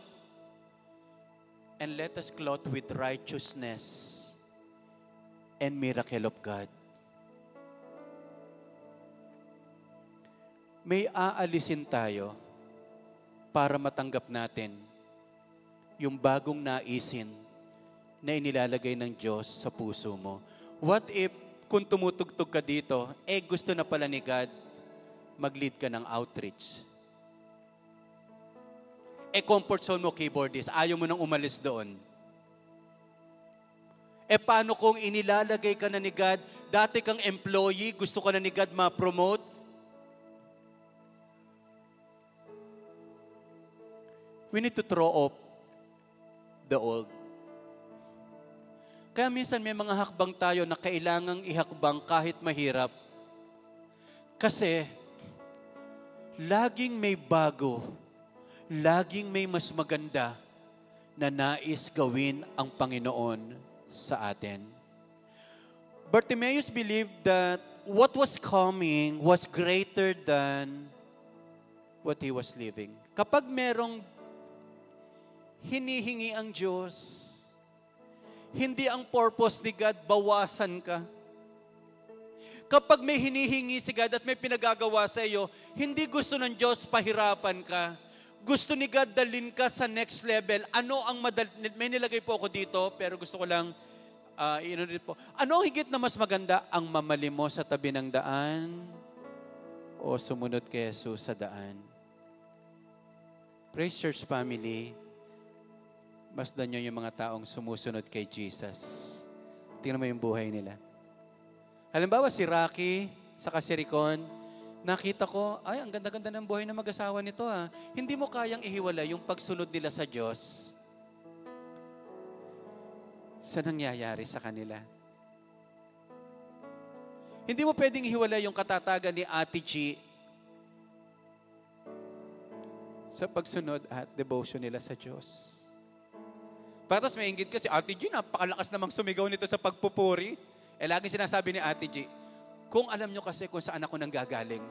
and let us clothe with righteousness and miracle of God. May aalisin tayo para matanggap natin yung bagong naisin na inilalagay ng Diyos sa puso mo. What if, kung tumutugtog ka dito, gusto na pala ni God, mag-lead ka ng outreach. Comfort zone mo, keyboardist, ayaw mo nang umalis doon. Paano kung inilalagay ka na ni God, dati kang employee, gusto ka na ni God ma-promote? We need to throw off the old. Kaya minsan may mga hakbang tayo na kailangang ihakbang kahit mahirap. Kasi, laging may bago, laging may mas maganda na nais gawin ang Panginoon sa atin. Bartimeus believed that what was coming was greater than what he was living. Kapag merong hinihingi ang Diyos, hindi ang purpose ni God, bawasan ka. Kapag may hinihingi si God at may pinagagawa sa iyo, hindi gusto ng Diyos pahirapan ka. Gusto ni God dalhin ka sa next level. Ano ang may nilagay po ako dito, pero gusto ko lang, ano ang higit na mas maganda? Ang mamali mo sa tabi ng daan o sumunod kay Jesus sa daan? Praise Church family, masdan nyo yung mga taong sumusunod kay Jesus. Tingnan mo yung buhay nila. Halimbawa si Rocky, saka si Ricon, nakita ko, ay, ang ganda-ganda ng buhay ng mag-asawa nito ha. Hindi mo kayang ihiwalay yung pagsunod nila sa Diyos sa nangyayari sa kanila. Hindi mo pwedeng ihiwalay yung katatagan ni Ate G sa pagsunod at devotion nila sa Diyos. Patas may inggit kasi, Ate G, napakalakas namang sumigaw nito sa pagpupuri. Laging sinasabi ni Ate G, kung alam nyo kasi kung saan ako nanggagaling,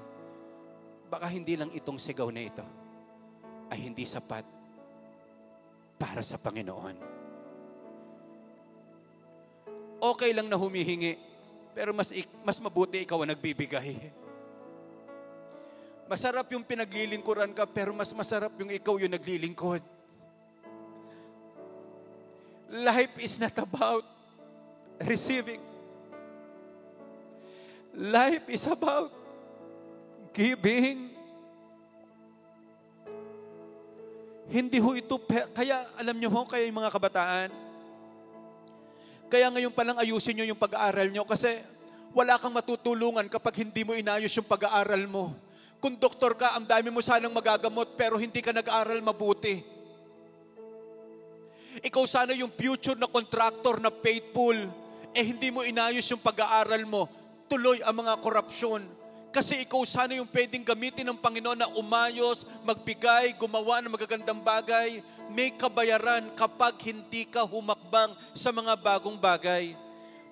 baka hindi lang itong sigaw na ito ay hindi sapat para sa Panginoon. Okay lang na humihingi, pero mas mabuti ikaw ang nagbibigay. Masarap yung pinaglilingkuran ka, pero mas masarap yung ikaw yung naglilingkod. Life is not about receiving. Life is about giving. Hindi ho ito, kaya alam nyo ho, kaya yung mga kabataan, kaya ngayon palang ayusin nyo yung pag-aaral nyo kasi wala kang matutulungan kapag hindi mo inayos yung pag-aaral mo. Kung doktor ka, ang dami mo sanang magagamot pero hindi ka nag-aaral mabuti. Ikaw sana yung future na contractor na faithful, hindi mo inayos yung pag-aaral mo, tuloy ang mga korupsyon. Kasi ikaw sana yung pwedeng gamitin ng Panginoon na umayos, magbigay, gumawa ng magagandang bagay. May kabayaran kapag hindi ka humakbang sa mga bagong bagay.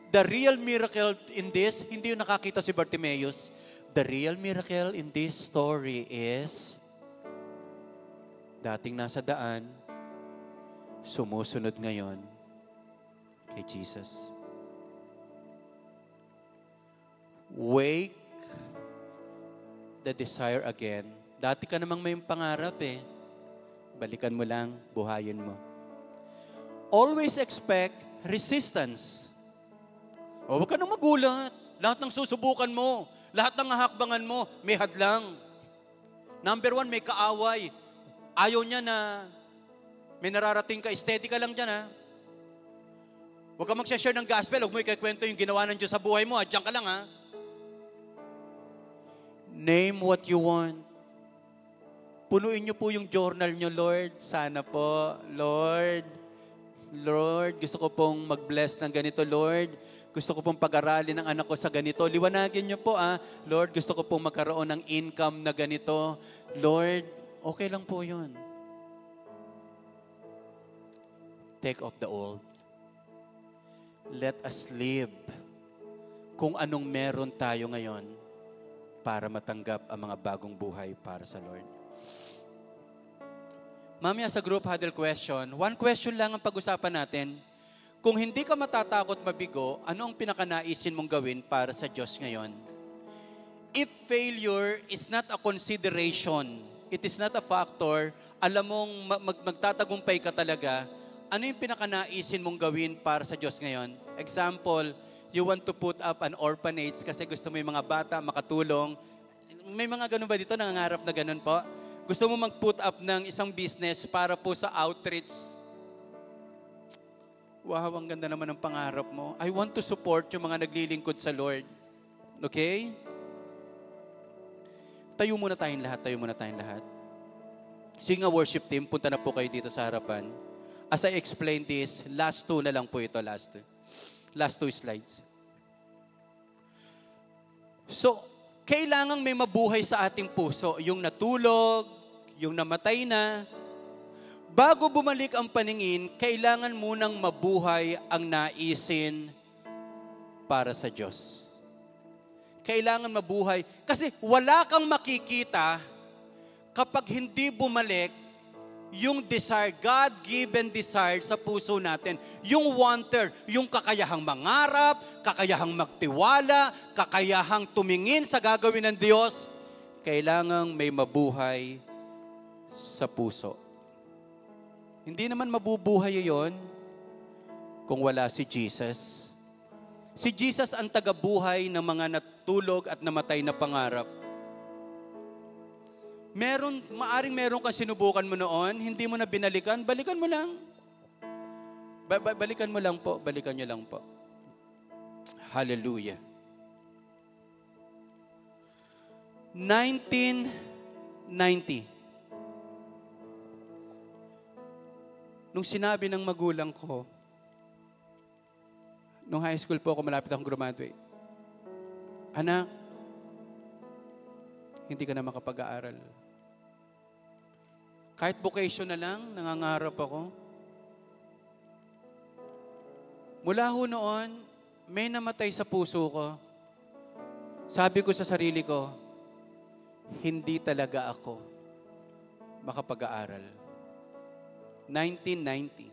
The real miracle in this, hindi yung nakakita si Bartimeus. The real miracle in this story is, dating nasa daan, sumusunod ngayon kay Jesus. Wake the desire again. Dati ka namang may pangarap Balikan mo lang, buhayin mo. Always expect resistance. Huwag ka nang magulat. Lahat ng susubukan mo, lahat ng hakbangan mo, may hadlang. Number 1, may kaaway. Ayaw niya na may nararating ka, steady ka lang dyan Huwag ka mag-share ng gospel, huwag mo ikikwento yung ginawa ng Diyos sa buhay mo. Diyan ka lang ha. Name what you want. Punuin niyo po yung journal niyo, Lord. Sana po, Lord, gusto ko pong mag-bless ng ganito, Lord. Gusto ko pong pag-aralin ng anak ko sa ganito. Liwanagin niyo po, Lord, gusto ko pong magkaroon ng income na ganito. Lord, okay lang po yun. Take off the old. Let us live kung anong meron tayo ngayon para matanggap ang mga bagong buhay para sa Lord. Mamaya sa group huddle question, one question lang ang pag-usapan natin. Kung hindi ka matatakot mabigo, ano ang pinakanaisin mong gawin para sa Diyos ngayon? If failure is not a consideration, it is not a factor, alam mong magtatagumpay ka talaga, ano yung pinakanaisin mong gawin para sa Diyos ngayon? Example, you want to put up an orphanage kasi gusto mo yung mga bata makatulong. May mga ganun ba dito? Nangangarap na ganun po? Gusto mo mag-put up ng isang business para po sa outreach. Wow, ang ganda naman ng pangarap mo. I want to support yung mga naglilingkod sa Lord. Okay? Tayo muna tayong lahat. Sige nga worship team, punta na po kayo dito sa harapan. As I explain this, last two na lang po ito, last two slides. So, kailangang may mabuhay sa ating puso. Yung natulog, yung namatay na. Bago bumalik ang paningin, kailangan munang mabuhay ang naisin para sa Diyos. Kailangan mabuhay. Kasi wala kang makikita kapag hindi bumalik yung desire, God-given desire sa puso natin. Yung wanter, yung kakayahang mangarap, kakayahang magtiwala, kakayahang tumingin sa gagawin ng Diyos. Kailangang may mabuhay sa puso. Hindi naman mabubuhay yun kung wala si Jesus. Si Jesus ang tagabuhay ng mga natulog at namatay na pangarap. Maaring meron kang sinubukan mo noon, hindi mo na binalikan, balikan mo lang. Balikan mo lang po, balikan nyo lang po. Hallelujah. 1990. Nung sinabi ng magulang ko, nung high school po ako, malapit akong graduate, anak, hindi ka na makapag-aaral. Kahit vocation na lang, nangangarap ako. Mula ho noon, may namatay sa puso ko. Sabi ko sa sarili ko, hindi talaga ako makapag-aaral. 1990.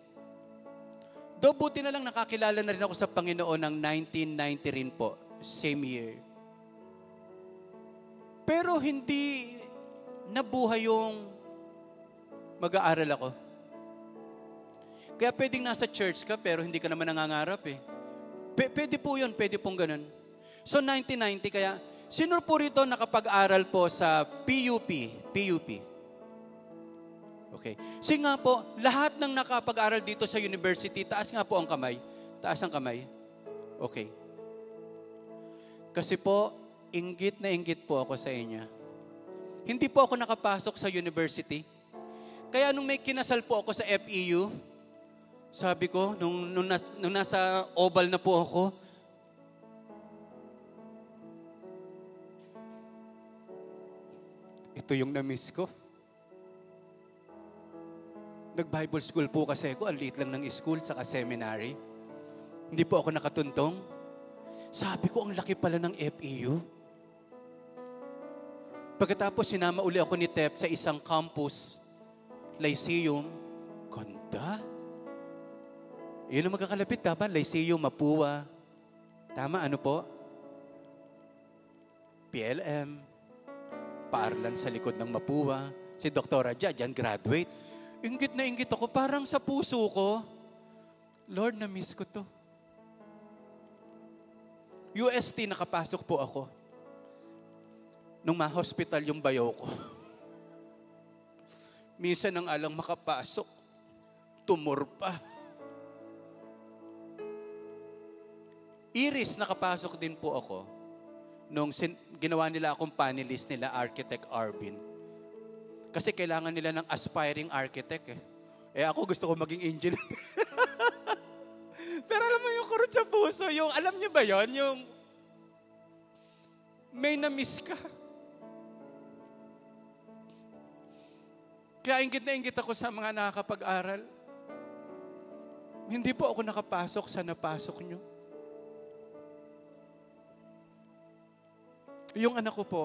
Though buti na lang nakakilala na rin ako sa Panginoon ng 1990 rin po. Same year. Pero hindi nabuhay yung mag-aaral ako. Kaya pwedeng nasa church ka pero hindi ka naman nangangarap eh. Pwede po yun, pwede pong ganun. So 1990 kaya, sino po rito nakapag-aral po sa PUP? Okay. Sige nga po, lahat ng nakapag-aral dito sa university, taas nga po ang kamay. Taas ang kamay. Okay. Kasi po, inggit na inggit po ako sa inyo. Hindi po ako nakapasok sa university. Kaya nung may kinasal po ako sa FEU, sabi ko, nung nasa oval na po ako, ito yung na-miss ko. Nag-Bible school po kasi ako, ang liit lang ng school, saka seminary. Hindi po ako nakatuntong. Sabi ko, ang laki pala ng FEU. Pagkatapos, sinama uli ako ni Tep sa isang campus, Lyceum. Ganda. Yun ang magkakalapit, tama? Lyceum, Mapua. Tama, ano po? PLM. Paaralan sa likod ng Mapua. Si Dr. Raja, dyan graduate. Inggit na inggit ako, parang sa puso ko, Lord, na-miss ko to. UST, nakapasok po ako. Nung ma-hospital yung bayaw ko. Minsan nang alang makapasok, tumor pa. Iris, nakapasok din po ako nung ginawa nila akong panelist nila, Architect Arvin. Kasi kailangan nila ng aspiring architect eh. Eh ako gusto ko maging engineer. Pero alam mo yung kurot sa puso, yung alam niyo ba yon, yung may na-miss ka. Kaya inggit na inggit ako sa mga nakakapag-aral. Hindi po ako nakapasok sa napasok nyo. Yung anak ko po,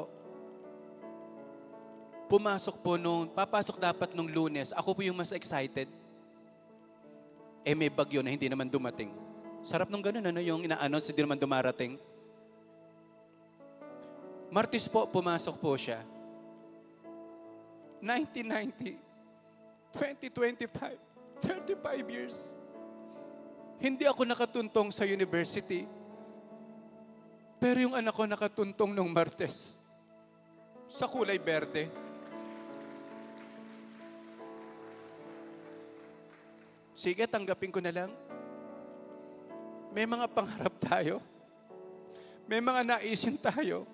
pumasok po papasok dapat nung Lunes. Ako po yung mas excited. Eh may bagyo na hindi naman dumating. Sarap nung ganun, yung ina-announce hindi naman dumarating. Martes po, pumasok po siya. 1990, 2025, 35 years. Hindi ako nakatuntong sa university. Pero yung anak ko nakatuntong nung Martes. Sa kulay berde. Sige, tanggapin ko na lang. May mga pangarap tayo. May mga naisin tayo.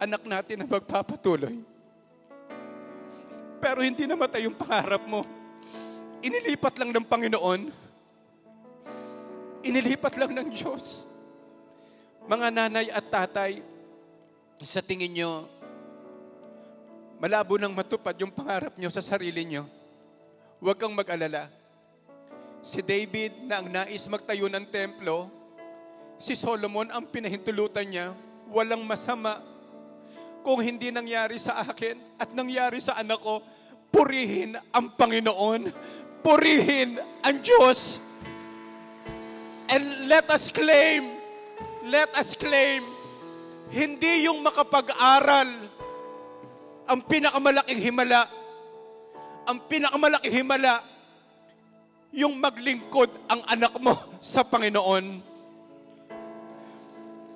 Anak natin na magpapatuloy. Pero hindi namatay yung pangarap mo. Inilipat lang ng Panginoon. Inilipat lang ng Diyos. Mga nanay at tatay, sa tingin nyo, malabo nang matupad yung pangarap nyo sa sarili nyo. Huwag kang mag-alala. Si David na ang nais magtayo ng templo, si Solomon ang pinahintulutan niya, walang masama. Kung hindi nangyari sa akin at nangyari sa anak ko, purihin ang Panginoon. Purihin ang Diyos. And let us claim, hindi yung makapag-aral ang pinakamalaking himala. Ang pinakamalaking himala, yung maglingkod ang anak mo sa Panginoon.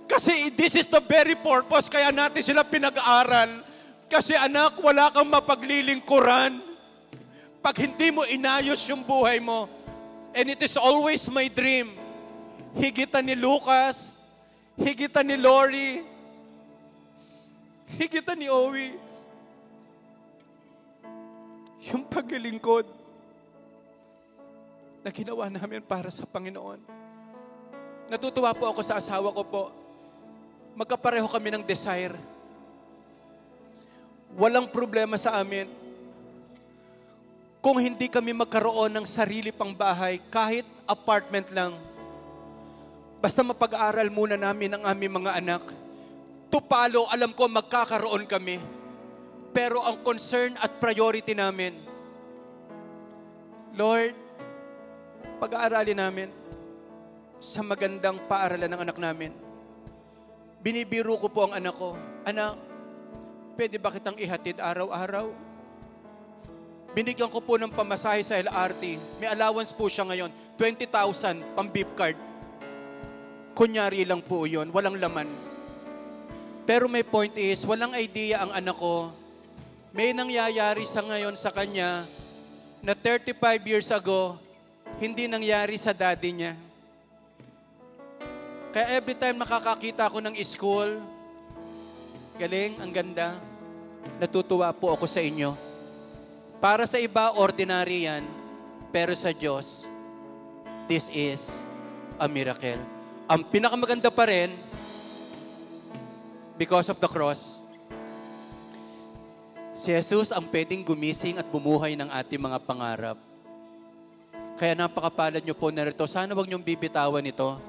Kasi this is the very purpose kaya natin sila pinag-aaral. Kasi anak, wala kang mapaglilingkuran pag hindi mo inayos yung buhay mo. And it is always my dream. Higitan ni Lucas, higitan ni Lori, higitan ni Owie, yung paglilingkod na ginawa namin para sa Panginoon. Natutuwa po ako sa asawa ko po. Magkapareho kami ng desire. Walang problema sa amin kung hindi kami magkaroon ng sarili pang bahay, kahit apartment lang. Basta mapag-aaral muna namin ang aming mga anak. Tupalo, alam ko magkakaroon kami. Pero ang concern at priority namin, Lord, pag-aaralin namin sa magandang paaralan ng anak namin. Binibiro ko po ang anak ko, anak, pwede ba kitang ihatid araw-araw? Binigyan ko po ng pamasahe sa LRT. May allowance po siya ngayon, 20,000 pang beep card. Kunyari lang po yun, walang laman. Pero may point is, walang idea ang anak ko. May nangyayari sa ngayon sa kanya na 35 years ago, hindi nangyari sa daddy niya. Kaya every time nakakakita ako ng school, galing, ang ganda, natutuwa po ako sa inyo. Para sa iba, ordinary yan, pero sa Diyos, this is a miracle. Ang pinakamaganda pa rin, because of the cross, si Jesus ang pwedeng gumising at bumuhay ng ating mga pangarap. Kaya napakapalad nyo po narito. Sana wag nyong bibitawan ito.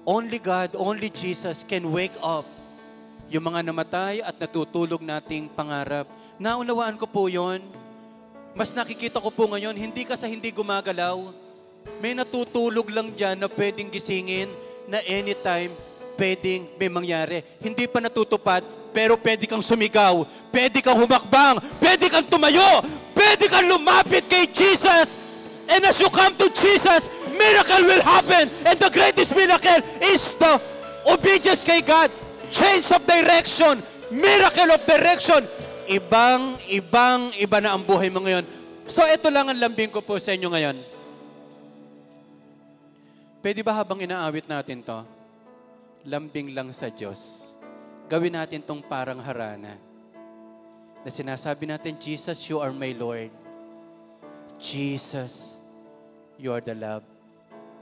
Only God, only Jesus can wake up yung mga namatay at natutulog nating pangarap. Naunawaan ko po yon. Mas nakikita ko po ngayon, hindi ka sa hindi gumagalaw. May natutulog lang dyan na pwedeng gisingin na anytime pwedeng may mangyari. Hindi pa natutupad, pero pwede kang sumigaw, pwede kang humakbang, pwede kang tumayo, pwede kang lumapit kay Jesus. And as you come to Jesus, miracle will happen. And the greatest miracle is the obedience kay God. Change of direction, miracle of direction. Iba na ang buhay mo ngayon. So ito lang ang lambing ko po sa inyo ngayon. Pwede ba habang inaawit natin to, lambing lang sa Diyos, gawin natin tong parang harana na sinasabi natin, Jesus, you are my Lord. Jesus, you are the love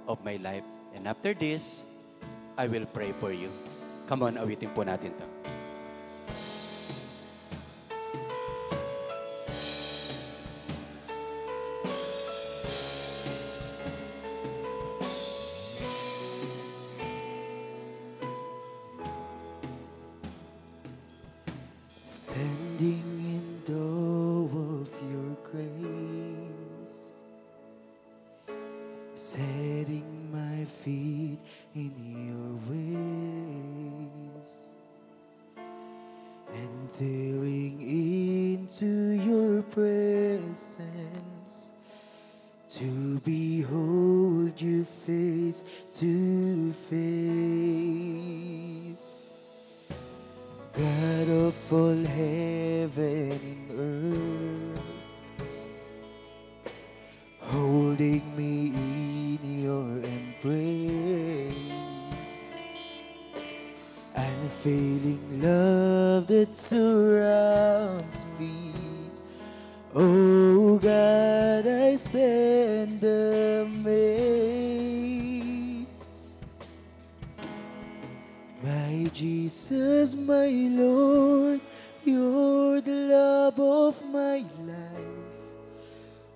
of my life. And after this, I will pray for you. Come on, awitin po natin to. Standing in awe of your grace, setting my feet in your ways, entering into your presence, to behold you face to face. God of all heaven and earth, holding me in your embrace, unfailing love that surrounds me. Oh God, I stand amazed. My Jesus, my Lord, you're the love of my life.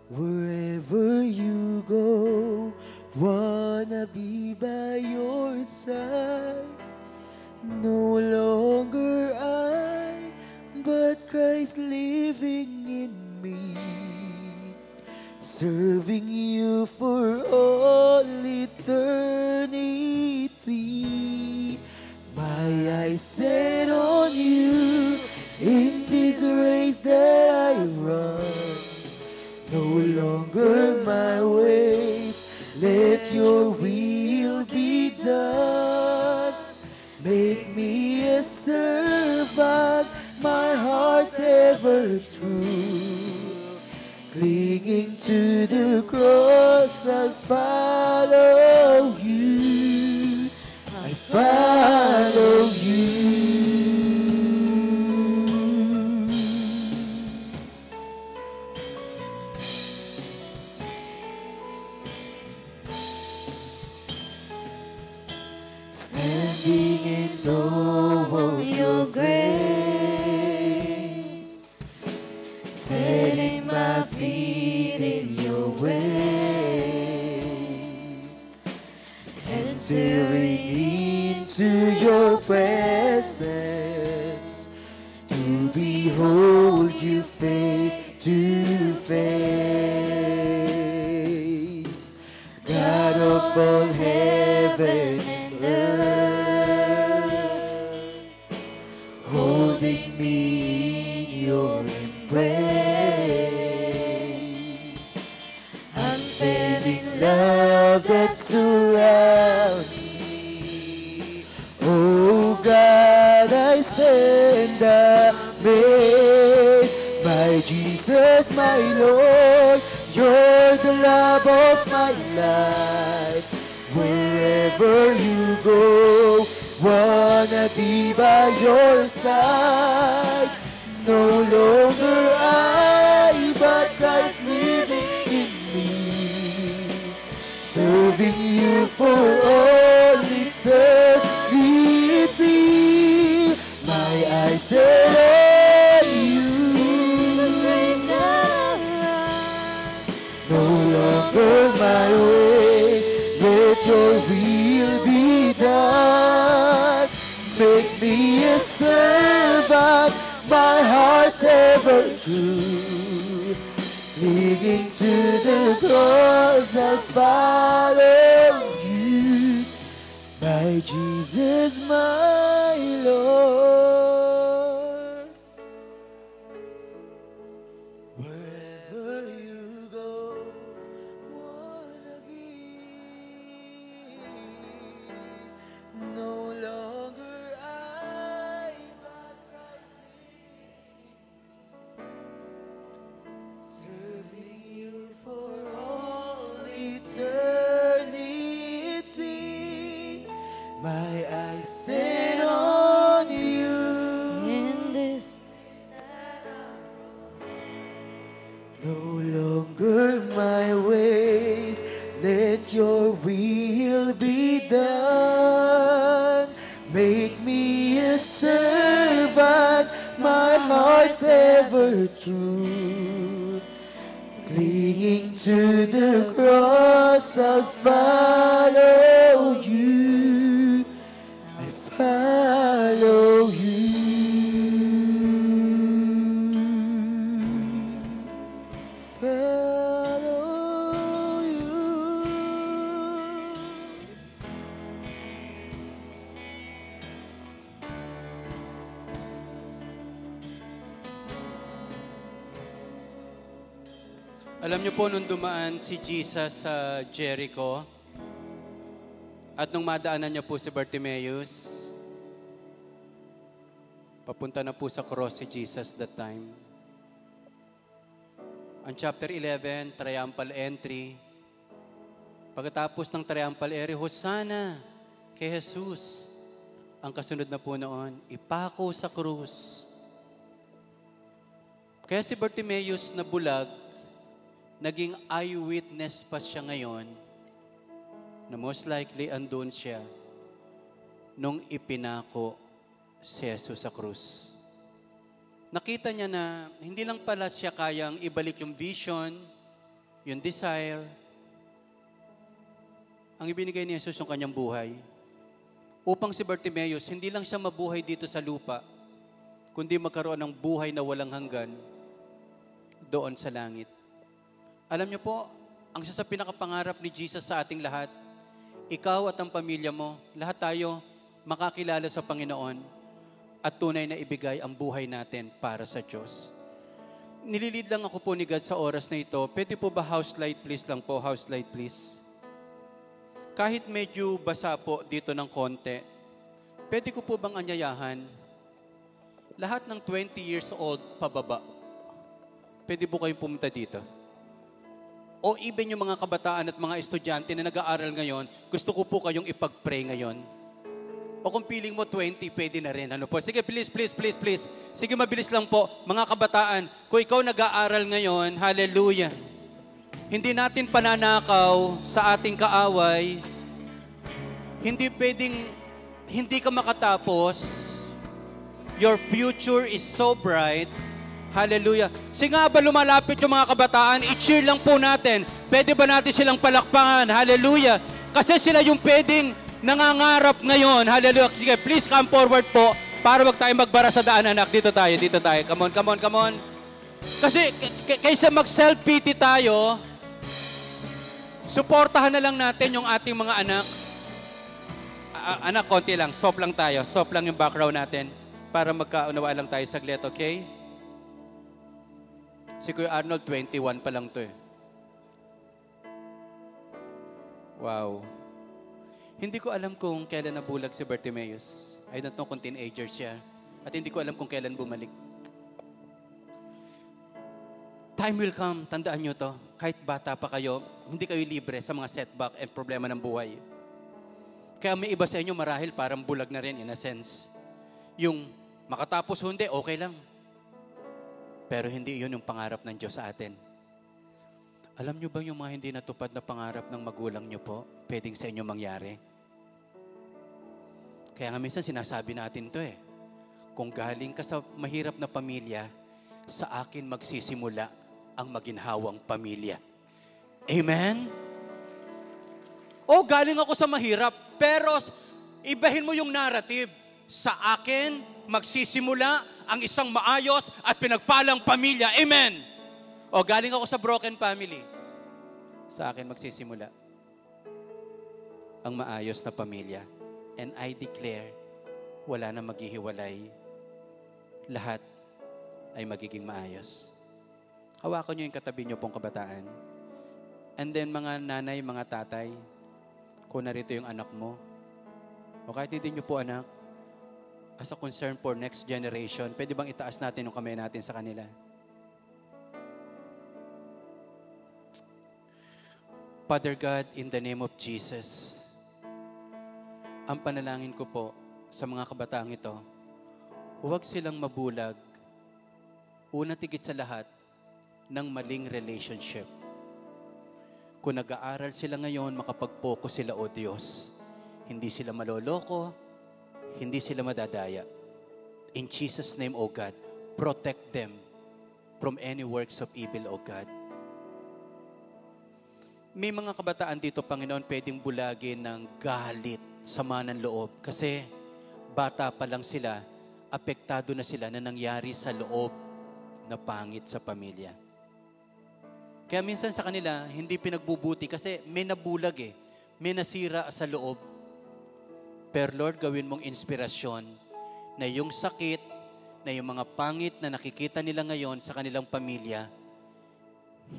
Wherever you go, wanna be by your side. No longer I, but Christ living in me, serving you for all eternity. My eyes set on you in this race that I run. No longer my ways, let your will be done. Make me a servant, my heart's ever true. Clinging to the cross, I'll follow you. I follow you. Standing in awe of your grace, setting my feet in your ways, entering into your presence, to behold you face to face. God of all heaven and earth, holding me in your embrace, unfailing love that surrounds me. Oh God, I stand amazed. My Jesus, my Lord, you're the love of my life. Wherever you go, wanna be by your side. No longer I, but Christ living in me, serving you for all eternity. My eyes set on you. No longer my ways, let your will be done. Make me a servant, my heart's ever true. Leading to the cross, I'll follow you. My Jesus, my Lord. Wherever you go, wanna be. No longer I, but Christ living, serving you for all eternity. my eyes set on you. In this no longer my ways, let your will be done. Make me a servant, my heart's ever true. Clinging to the cross, I'll follow you. I follow you. Follow you. Alam niyo po, nung dumaan si Jesus sa Jericho, at nung madaanan niya po si Bartimaeus, papunta na po sa cross si Jesus that time. Ang chapter 11, triumphal entry. Pagkatapos ng triumphal entry, Hosanna kay Jesus. Ang kasunod na po noon, ipako sa krus. Kaya si Bartimaeus na bulag, naging eyewitness pa siya ngayon na most likely andun siya nung ipinako si Jesus sa krus. Nakita niya na hindi lang pala siya kayang ibalik yung vision, yung desire. Ang ibinigay ni Jesus yung kanyang buhay. Upang si Bartimaeus, hindi lang siya mabuhay dito sa lupa, kundi magkaroon ng buhay na walang hanggan doon sa langit. Alam niyo po, ang isa sa pinakapangarap ni Jesus sa ating lahat, ikaw at ang pamilya mo, lahat tayo makakilala sa Panginoon at tunay na ibigay ang buhay natin para sa Diyos. Nililid lang ako po ni God sa oras na ito. Pwede po ba house light please lang po? House light please. Kahit medyo basa po dito ng konti, pwede ko po bang anyayahan lahat ng 20 years old pababa? Pwede po kayong pumunta dito? O even yung mga kabataan at mga estudyante na nag-aaral ngayon, gusto ko po kayong ipag-pray ngayon. O kung feeling mo 20, pwede na rin. Ano po? Sige, please. Sige, mabilis lang po. Mga kabataan, kung ikaw nag-aaral ngayon, hallelujah. Hindi natin pananakaw sa ating kaaway. Hindi pwedeng, hindi ka makatapos. Your future is so bright. Hallelujah. Sige nga ba lumalapit yung mga kabataan, i-cheer lang po natin. Pwede ba natin silang palakpakan? Hallelujah. Kasi sila yung pwedeng nangangarap ngayon. Hallelujah. Sige, please come forward po para wag tayo magbara sa daan, anak. Dito tayo. Come on. Kasi kaysa mag-self-pity tayo, suportahan na lang natin yung ating mga anak. Anak, konti lang. Soft lang tayo. Soft lang yung background natin para magkaunawaan lang tayo saglit, okay? Si Kuya Arnold, 21 pa lang to eh. Wow. Hindi ko alam kung kailan nabulag si Bartimaeus. I don't know kung teenager siya. At hindi ko alam kung kailan bumalik. Time will come, tandaan nyo to. Kahit bata pa kayo, hindi kayo libre sa mga setback and problema ng buhay. Kaya may iba sa inyo marahil parang bulag na rin in a sense. Yung makatapos hindi, okay lang. Pero hindi yun yung pangarap ng Diyos sa atin. Alam nyo ba yung mga hindi natupad na pangarap ng magulang nyo po, pwedeng sa inyo mangyari? Kaya nga minsan sinasabi natin to eh. Kung galing ka sa mahirap na pamilya, sa akin magsisimula ang maginhawang pamilya. Amen? O galing ako sa mahirap, pero ibahin mo yung narrative. Sa akin magsisimula ang isang maayos at pinagpalang pamilya. Amen. O galing ako sa broken family. Sa akin magsisimula ang maayos na pamilya. And I declare, wala na maghihiwalay. Lahat ay magiging maayos. Hawakan nyo yung katabi nyo pong kabataan. And then mga nanay, mga tatay, kung narito yung anak mo, o kahit hindi nyo po anak, as a concern for next generation, pwede bang itaas natin yung kamay natin sa kanila? Father God, in the name of Jesus, ang panalangin ko po sa mga kabataang ito, huwag silang mabulag, una tigit sa lahat, ng maling relationship. Kung nag-aaral sila ngayon, makapag-focus sila, O Diyos. Hindi sila maloloko, hindi sila madadaya. In Jesus' name, O God, protect them from any works of evil, O God. May mga kabataan dito, Panginoon, pwedeng bulagin ng galit, sama ng loob. Kasi bata pa lang sila, apektado na sila na nangyari sa loob na pangit sa pamilya. Kaya minsan sa kanila, hindi pinagbubuti kasi may nabulag may nasira sa loob. Pero Lord, gawin mong inspirasyon na yung sakit, na yung mga pangit na nakikita nila ngayon sa kanilang pamilya,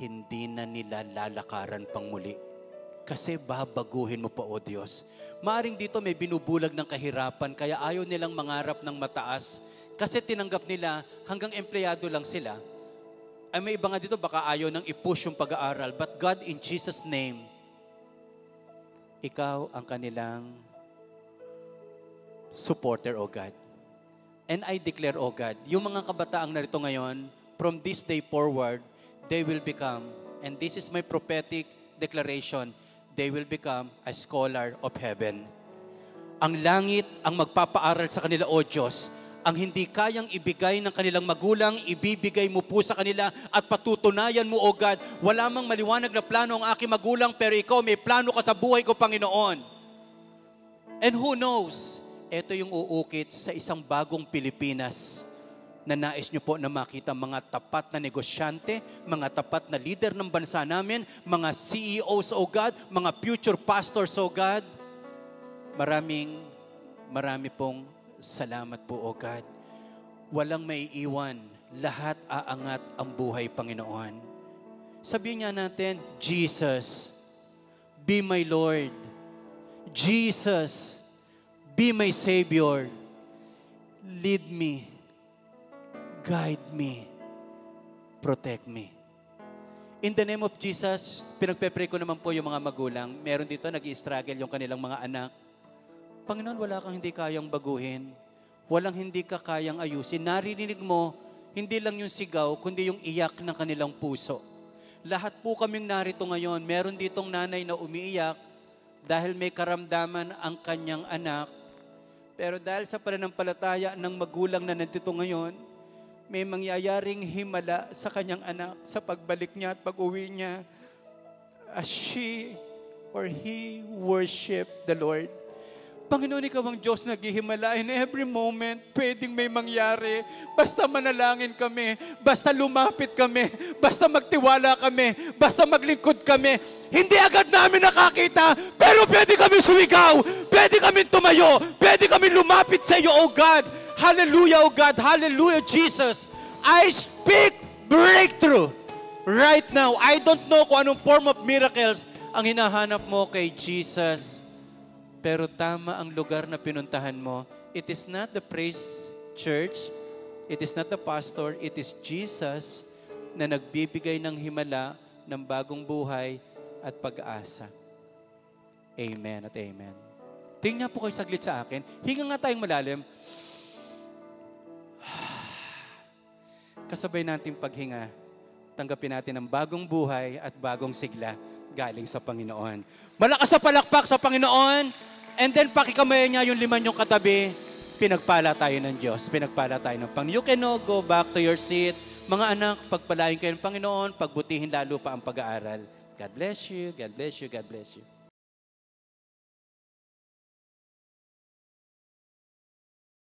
hindi na nila lalakaran pang muli. Kasi babaguhin mo pa, O Diyos. Maaring dito may binubulag ng kahirapan, kaya ayaw nilang mangarap ng mataas. Kasi tinanggap nila hanggang empleyado lang sila. Ay may iba nga dito, baka ayaw nang i-push yung pag-aaral. But God, in Jesus' name, Ikaw ang kanilang supporter, O God. And I declare, O God, yung mga kabataang narito ngayon, from this day forward, they will become, and this is my prophetic declaration, they will become a scholar of heaven. Ang langit ang magpapaaral sa kanila, O Diyos. Ang hindi kayang ibigay ng kanilang magulang, ibibigay mo po sa kanila at patutunayan mo, O God. Wala mang maliwanag na plano ang aking magulang, pero ikaw may plano ka sa buhay ko, Panginoon. And who knows, ito yung uukit sa isang bagong Pilipinas na nais nyo po na makita mga tapat na negosyante, mga tapat na leader ng bansa namin, mga CEOs, O God, mga future pastors, O God. Marami pong salamat po, O God. Walang maiiwan. Lahat aangat ang buhay, Panginoon. Sabihin nga natin, Jesus, be my Lord. Jesus, be my Savior. Lead me. Guide me. Protect me. In the name of Jesus, pinagpe-pray ko naman po yung mga magulang. Meron dito, nag-i-struggle yung kanilang mga anak. Panginoon, wala kang hindi kayang baguhin. Walang hindi ka kayang ayusin. Narinig mo, hindi lang yung sigaw, kundi yung iyak ng kanilang puso. Lahat po kaming narito ngayon, meron ditong nanay na umiiyak dahil may karamdaman ang kanyang anak. Pero dahil sa pananampalataya ng magulang na nandito ngayon, may mangyayaring himala sa kanyang anak sa pagbalik niya at pag-uwi niya as she or he worship the Lord. Panginoon, Ikaw ang Diyos naghihimala. In every moment, pwedeng may mangyari. Basta manalangin kami, basta lumapit kami, basta magtiwala kami, basta maglingkod kami. Hindi agad namin nakakita, pero pwede kami sumigaw, pwede kami tumayo, pwede kami lumapit sa iyo, O God. Hallelujah, O God. Hallelujah, Jesus. I speak breakthrough right now. I don't know kung anong form of miracles ang hinahanap mo kay Jesus. Pero tama ang lugar na pinuntahan mo. It is not the praise church. It is not the pastor. It is Jesus na nagbibigay ng himala ng bagong buhay at pag-asa. Amen at amen. Tingnan po kayo saglit sa akin. Hinga nga tayong malalim. Kasabay natin paghinga, tanggapin natin ang bagong buhay at bagong sigla galing sa Panginoon. Malakas sa palakpak sa Panginoon. And then pakikamayan niya yung 5 yung katabi. Pinagpala tayo ng Diyos. Pinagpala tayo ng Panginoon. You can now go back to your seat. Mga anak, pagpalain kayo ng Panginoon. Pagbutihin lalo pa ang pag-aaral. God bless you. God bless you. God bless you.